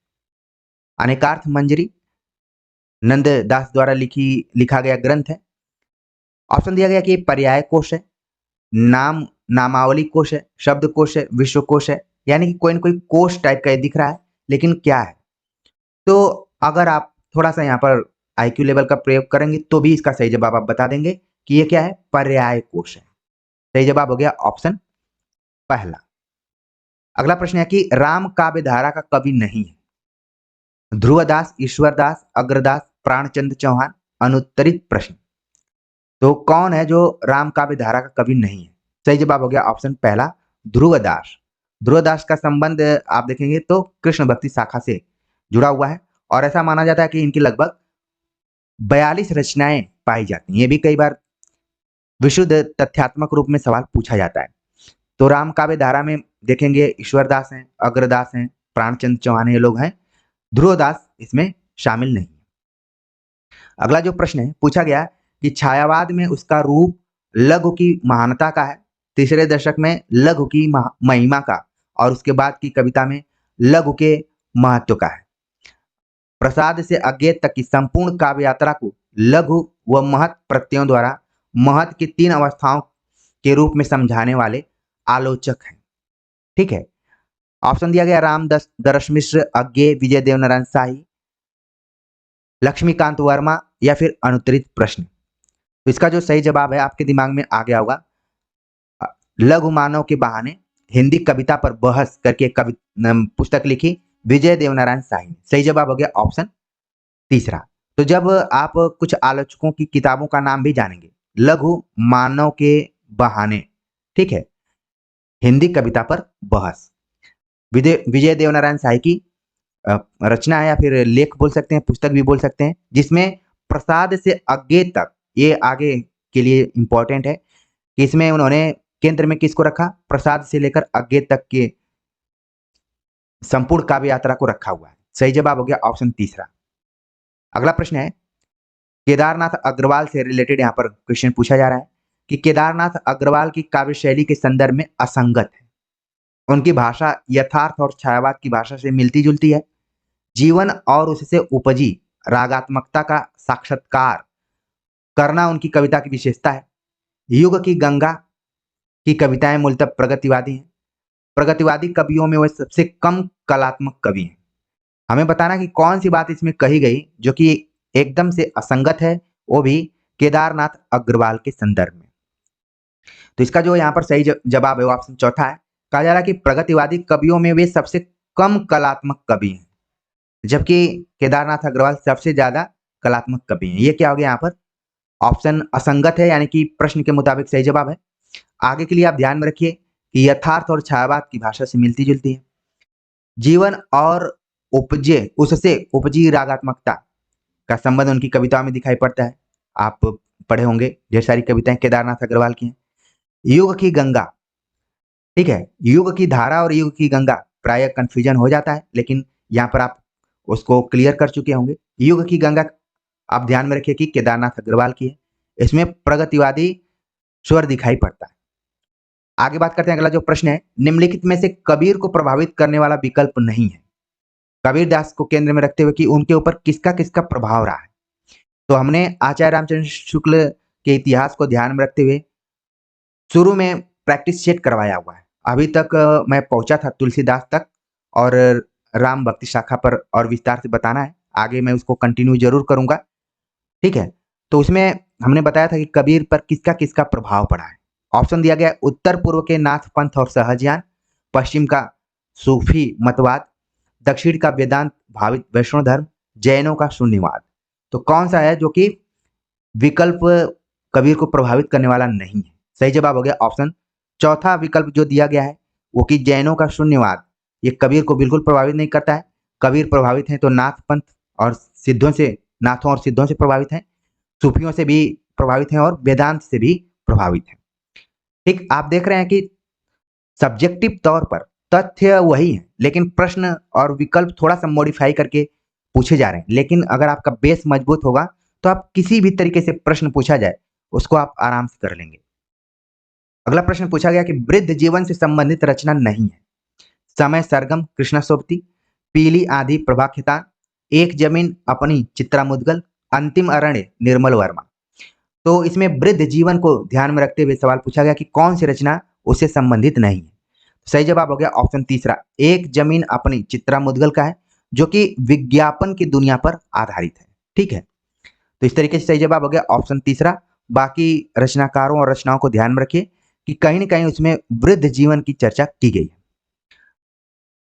अनेकार्थ मंजरी नंददास द्वारा लिखा गया ग्रंथ है। ऑप्शन दिया गया कि पर्याय कोश है, नामावली कोश है, शब्द कोश है, विश्व कोश है, यानी कि कोई न कोई कोश टाइप का दिख रहा है, लेकिन क्या है? तो अगर आप थोड़ा सा यहाँ पर आईक्यू लेवल का प्रयोग करेंगे तो भी इसका सही जवाब आप बता देंगे कि ये क्या है, पर्याय कोश है। सही जवाब हो गया ऑप्शन पहला। अगला प्रश्न है कि राम काव्य धारा का कवि नहीं है। ध्रुवदास, ईश्वरदास, अग्रदास, प्राणचंद चौहान। अनुत्तरित प्रश्न, तो कौन है जो राम काव्य धारा का कवि नहीं है? सही जवाब हो गया ऑप्शन पहला, ध्रुवदास। ध्रुवदास का संबंध आप देखेंगे तो कृष्ण भक्ति शाखा से जुड़ा हुआ है, और ऐसा माना जाता है कि इनकी लगभग 42 रचनाएं पाई जाती हैं। ये भी कई बार विशुद्ध तथ्यात्मक रूप में सवाल पूछा जाता है। तो राम काव्य धारा में देखेंगे ईश्वरदास हैं, अग्रदास हैं, प्राणचंद चौहान ये लोग हैं, ध्रुवदास इसमें शामिल नहीं है। अगला जो प्रश्न है पूछा गया कि छायावाद में उसका रूप लघु की महानता का है, तीसरे दशक में लघु की महिमा का, और उसके बाद की कविता में लघु के महत्व का है। प्रसाद से अज्ञेय तक की संपूर्ण काव्य यात्रा को लघु व महत् प्रत्ययों द्वारा महत् की 3 अवस्थाओं के रूप में समझाने वाले आलोचक हैं। ठीक है, ऑप्शन दिया गया राम दरस मिश्र, अज्ञेय, विजय देवनारायण शाही, लक्ष्मीकांत वर्मा या फिर अनुत्तरित प्रश्न। तो इसका जो सही जवाब है आपके दिमाग में आ गया होगा, लघु मानव के बहाने हिंदी कविता पर बहस करके पुस्तक लिखी विजय देवनारायण शाही। सही जवाब हो गया ऑप्शन तीसरा। तो जब आप कुछ आलोचकों की किताबों का नाम भी जानेंगे, लघु मानव के बहाने, ठीक है, हिंदी कविता पर बहस, विजय देवनारायण शाही की रचना है या फिर लेख बोल सकते हैं, पुस्तक भी बोल सकते हैं, जिसमें प्रसाद से अज्ञेय तक, ये आगे के लिए इंपॉर्टेंट है कि इसमें उन्होंने केंद्र में किसको रखा, प्रसाद से लेकर अज्ञेय तक के संपूर्ण काव्य यात्रा को रखा हुआ है। सही जवाब हो गया ऑप्शन तीसरा। अगला प्रश्न है, केदारनाथ अग्रवाल से रिलेटेड यहाँ पर क्वेश्चन पूछा जा रहा है कि केदारनाथ अग्रवाल की काव्य शैली के संदर्भ में असंगत है, उनकी भाषा यथार्थ और छायावाद की भाषा से मिलती जुलती है, जीवन और उससे उपजी रागात्मकता का साक्षात्कार करना उनकी कविता की विशेषता है, युग की गंगा की कविताएं मूलतः प्रगतिवादी हैं, प्रगतिवादी कवियों में वह सबसे कम कलात्मक कवि हैं। हमें बताना कि कौन सी बात इसमें कही गई जो कि एकदम से असंगत है, वो भी केदारनाथ अग्रवाल के संदर्भ में। तो इसका जो यहाँ पर सही जवाब है वो ऑप्शन चौथा है। कहा जा रहा है कि प्रगतिवादी कवियों में वे सबसे कम कलात्मक कवि हैं, जबकि केदारनाथ अग्रवाल सबसे ज्यादा कलात्मक कवि हैं। ये क्या हो गया यहाँ पर, ऑप्शन असंगत है, यानी कि प्रश्न के मुताबिक सही जवाब है। आगे के लिए आप ध्यान में रखिए कि यथार्थ और छायावाद की भाषा से मिलती जुलती है, जीवन और उपजे उससे उपजी रागात्मकता का संबंध उनकी कविताओं में दिखाई पड़ता है। आप पढ़े होंगे, ढेर सारी कविताएं केदारनाथ अग्रवाल की हैं। युग की गंगा, ठीक है, युग की धारा और युग की गंगा प्राय कंफ्यूजन हो जाता है, लेकिन यहाँ पर आप उसको क्लियर कर चुके होंगे। युग की गंगा आप ध्यान में रखिए कि केदारनाथ अग्रवाल की है, इसमें प्रगतिवादी स्वर दिखाई पड़ता है। आगे बात करते हैं, अगला जो प्रश्न है, निम्नलिखित में से कबीर को प्रभावित करने वाला विकल्प नहीं है, कबीर दास को केंद्र में रखते हुए कि उनके ऊपर किसका किसका प्रभाव रहा है। तो हमने आचार्य रामचंद्र शुक्ल के इतिहास को ध्यान में रखते हुए शुरू में प्रैक्टिस सेट करवाया हुआ है। अभी तक मैं पहुंचा था तुलसीदास तक, और राम भक्ति शाखा पर और विस्तार से बताना है, आगे मैं उसको कंटिन्यू जरूर करूंगा। ठीक है, तो उसमें हमने बताया था कि कबीर पर किसका किसका प्रभाव पड़ा है। ऑप्शन दिया गया, उत्तर पूर्व के नाथ पंथ और सहजयान, पश्चिम का सूफी मतवाद, दक्षिण का वेदांत भावित वैष्णव धर्म, जैनों का शून्यवाद। तो कौन सा है जो कि विकल्प कबीर को प्रभावित करने वाला नहीं है? सही जवाब हो गया ऑप्शन चौथा विकल्प जो दिया गया है वो कि जैनों का शून्यवाद, ये कबीर को बिल्कुल प्रभावित नहीं करता है। कबीर प्रभावित हैं तो नाथ पंथ और सिद्धों से, नाथों और सिद्धों से प्रभावित हैं, सूफियों से भी प्रभावित हैं और वेदांत से भी प्रभावित हैं। ठीक, आप देख रहे हैं कि सब्जेक्टिव तौर पर तथ्य वही है, लेकिन प्रश्न और विकल्प थोड़ा सा मॉडिफाई करके पूछे जा रहे हैं। लेकिन अगर आपका बेस मजबूत होगा तो आप किसी भी तरीके से प्रश्न पूछा जाए उसको आप आराम से कर लेंगे। अगला प्रश्न पूछा गया कि वृद्ध जीवन से संबंधित रचना नहीं है, समय सरगम कृष्णा सोबती, पीली आंधी प्रभा खितान, एक जमीन अपनी चित्रा मुदगल, अंतिम अरण्य निर्मल वर्मा। तो इसमें वृद्ध जीवन को ध्यान में रखते हुए सवाल पूछा गया कि कौन सी रचना उससे संबंधित नहीं है। सही जवाब हो गया ऑप्शन तीसरा, एक जमीन अपनी चित्रा मुदगल का है, जो कि विज्ञापन की दुनिया पर आधारित है। ठीक है, तो इस तरीके से सही जवाब हो गया ऑप्शन तीसरा। बाकी रचनाकारों और रचनाओं को ध्यान में रखिए कि कहीं न कहीं उसमें वृद्ध जीवन की चर्चा की गई है।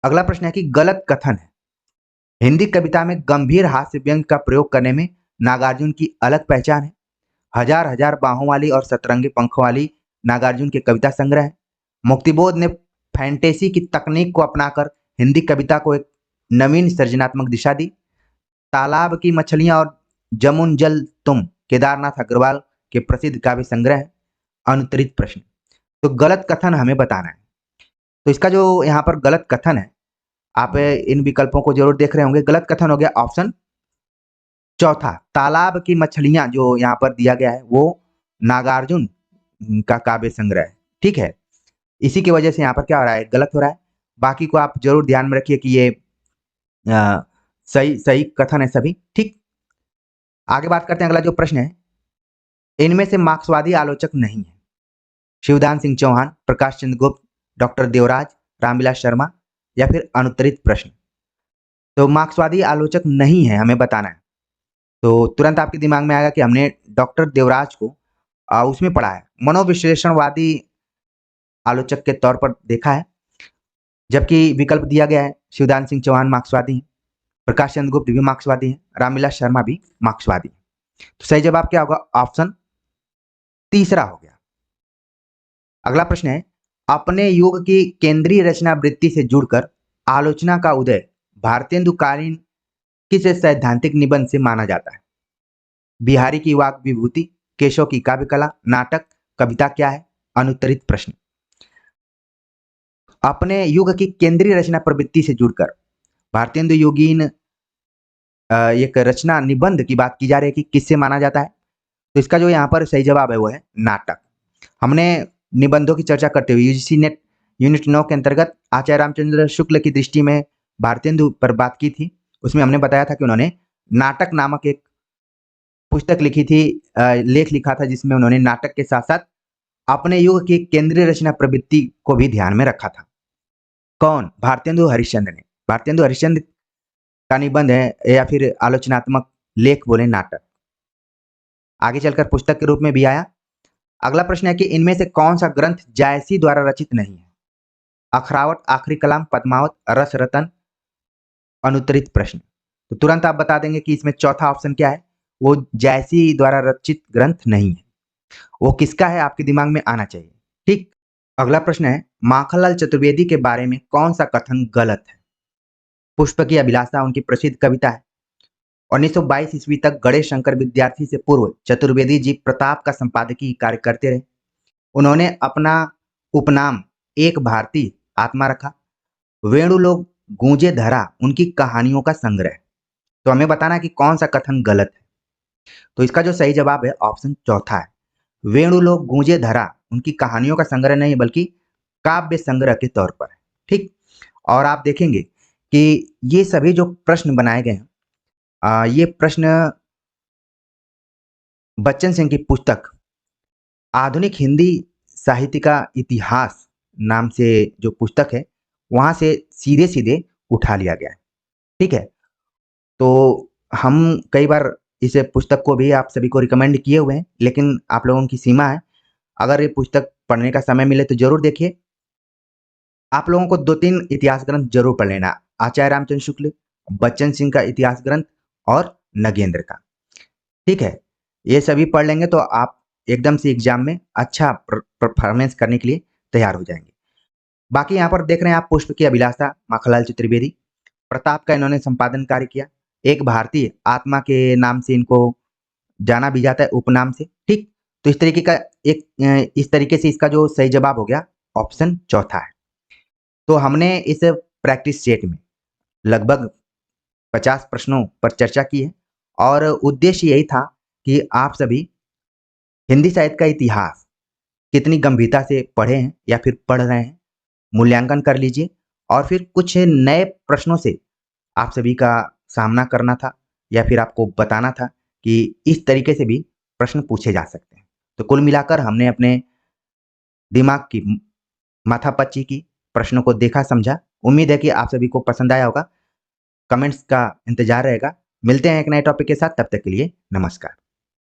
अगला प्रश्न है कि गलत कथन है, हिंदी कविता में गंभीर हास्य व्यंग का प्रयोग करने में नागार्जुन की अलग पहचान है। हजार हजार बाहों वाली और सतरंगे पंखों वाली नागार्जुन के कविता संग्रह है। मुक्तिबोध ने फैंटेसी की तकनीक को अपनाकर हिंदी कविता को एक नवीन सृजनात्मक दिशा दी। तालाब की मछलियां और जमुन जल तुम केदारनाथ अग्रवाल के प्रसिद्ध काव्य संग्रह है। अनुत्तरित प्रश्न, तो गलत कथन हमें बताना है। तो इसका जो यहाँ पर गलत कथन है, आप इन विकल्पों को जरूर देख रहे होंगे। गलत कथन हो गया ऑप्शन चौथा, तालाब की मछलियां जो यहाँ पर दिया गया है वो नागार्जुन का काव्य संग्रह है। ठीक है, इसी की वजह से यहाँ पर क्या हो रहा है, गलत हो रहा है। बाकी को आप जरूर ध्यान में रखिए कि ये सही सही कथन है सभी। ठीक, आगे बात करते हैं। अगला जो प्रश्न है, इनमें से मार्क्सवादी आलोचक नहीं है। शिवदान सिंह चौहान, प्रकाश चंद्र गुप्त, डॉक्टर देवराज, रामविलास शर्मा या फिर अनुत्तरित प्रश्न। तो मार्क्सवादी आलोचक नहीं है, हमें बताना है। तो तुरंत आपके दिमाग में आएगा कि हमने डॉक्टर देवराज को उसमें पढ़ा है, मनोविश्लेषणवादी आलोचक के तौर पर देखा है। जबकि विकल्प दिया गया है, शिवदान सिंह चौहान मार्क्सवादी हैं, प्रकाश चंद्र गुप्त भी मार्क्सवादी हैं, रामविलास शर्मा भी मार्क्सवादी हैं। तो सही जवाब क्या होगा, ऑप्शन तीसरा हो गया। अगला प्रश्न है, अपने युग की केंद्रीय रचना वृत्ति से जुड़कर आलोचना का उदय भारतेंदुकालीन किस सैद्धांतिक निबंध से माना जाता है? बिहारी की वाक विभूति, केशव की काव्य कला, नाटक, कविता क्या है? अनुत्तरित प्रश्न। अपने युग की केंद्रीय रचना प्रवृत्ति से जुड़कर भारतेंदु योगीन एक रचना निबंध की बात की जा रही है कि किससे माना जाता है। तो इसका जो यहाँ पर सही जवाब है वो है नाटक। हमने निबंधों की चर्चा करते हुए यूजीसी नेट यूनिट 9 के अंतर्गत आचार्य रामचंद्र शुक्ल की दृष्टि में भारतेंदु पर बात की थी। उसमें हमने बताया था कि उन्होंने नाटक नामक एक पुस्तक लिखी थी, लेख लिखा था, जिसमें उन्होंने नाटक के साथ साथ अपने युग की केंद्रीय रचना प्रवृत्ति को भी ध्यान में रखा था। कौन? भारतेंदु हरिश्चंद्र ने। भारतेंदु हरिश्चंद्र का निबंध है या फिर आलोचनात्मक लेख बोले नाटक, आगे चलकर पुस्तक के रूप में भी आया। अगला प्रश्न है कि इनमें से कौन सा ग्रंथ जायसी द्वारा रचित नहीं है? अखरावट, आखिरी कलाम, पद्मावत, रस रतन, अनुत्तरित प्रश्न। तो तुरंत आप बता देंगे कि इसमें चौथा ऑप्शन क्या है, वो जायसी द्वारा रचित ग्रंथ नहीं है। वो किसका है आपके दिमाग में आना चाहिए। ठीक, अगला प्रश्न है, माखनलाल चतुर्वेदी के बारे में कौन सा कथन गलत है? पुष्प की अभिलाषा उनकी प्रसिद्ध कविता है। 1922 ईस्वी तक गणेश शंकर विद्यार्थी से पूर्व चतुर्वेदी जी प्रताप का संपादकीय कार्य करते रहे। उन्होंने अपना उपनाम एक भारतीय आत्मा रखा। वेणुलोक गूंजे धरा उनकी कहानियों का संग्रह। तो हमें बताना कि कौन सा कथन गलत है। तो इसका जो सही जवाब है ऑप्शन चौथा है, वेणुलोक गूंजे धरा उनकी कहानियों का संग्रह नहीं बल्कि काव्य संग्रह के तौर पर है। ठीक, और आप देखेंगे कि ये सभी जो प्रश्न बनाए गए हैं, ये प्रश्न बच्चन सिंह की पुस्तक आधुनिक हिंदी साहित्य का इतिहास नाम से जो पुस्तक है वहां से सीधे सीधे उठा लिया गया है। ठीक है, तो हम कई बार इस पुस्तक को भी आप सभी को रिकमेंड किए हुए हैं, लेकिन आप लोगों की सीमा है। अगर ये पुस्तक पढ़ने का समय मिले तो जरूर देखिए। आप लोगों को 2-3 इतिहास ग्रंथ जरूर पढ़ लेना, आचार्य रामचंद्र शुक्ल, बच्चन सिंह का इतिहास ग्रंथ और नगेंद्र का। ठीक है, ये सभी पढ़ लेंगे तो आप एकदम से एग्जाम में अच्छा परफॉर्मेंस करने के लिए तैयार हो जाएंगे। बाकी यहाँ पर देख रहे हैं आप, पुष्प की अभिलाषा माखनलाल चतुर्वेदी, प्रताप का इन्होंने संपादन कार्य किया, एक भारतीय आत्मा के नाम से इनको जाना भी जाता है, उपनाम से। ठीक, तो इस तरीके से इसका जो सही जवाब हो गया ऑप्शन चौथा है। तो हमने इस प्रैक्टिस सेट में लगभग 50 प्रश्नों पर चर्चा की है और उद्देश्य यही था कि आप सभी हिंदी साहित्य का इतिहास कितनी गंभीरता से पढ़े हैं या फिर पढ़ रहे हैं, मूल्यांकन कर लीजिए और फिर कुछ नए प्रश्नों से आप सभी का सामना करना था या फिर आपको बताना था कि इस तरीके से भी प्रश्न पूछे जा सकते हैं। तो कुल मिलाकर हमने अपने दिमाग की माथापच्ची की, प्रश्नों को देखा समझा। उम्मीद है कि आप सभी को पसंद आया होगा। कमेंट्स का इंतजार रहेगा। मिलते हैं एक नए टॉपिक के साथ, तब तक के लिए नमस्कार।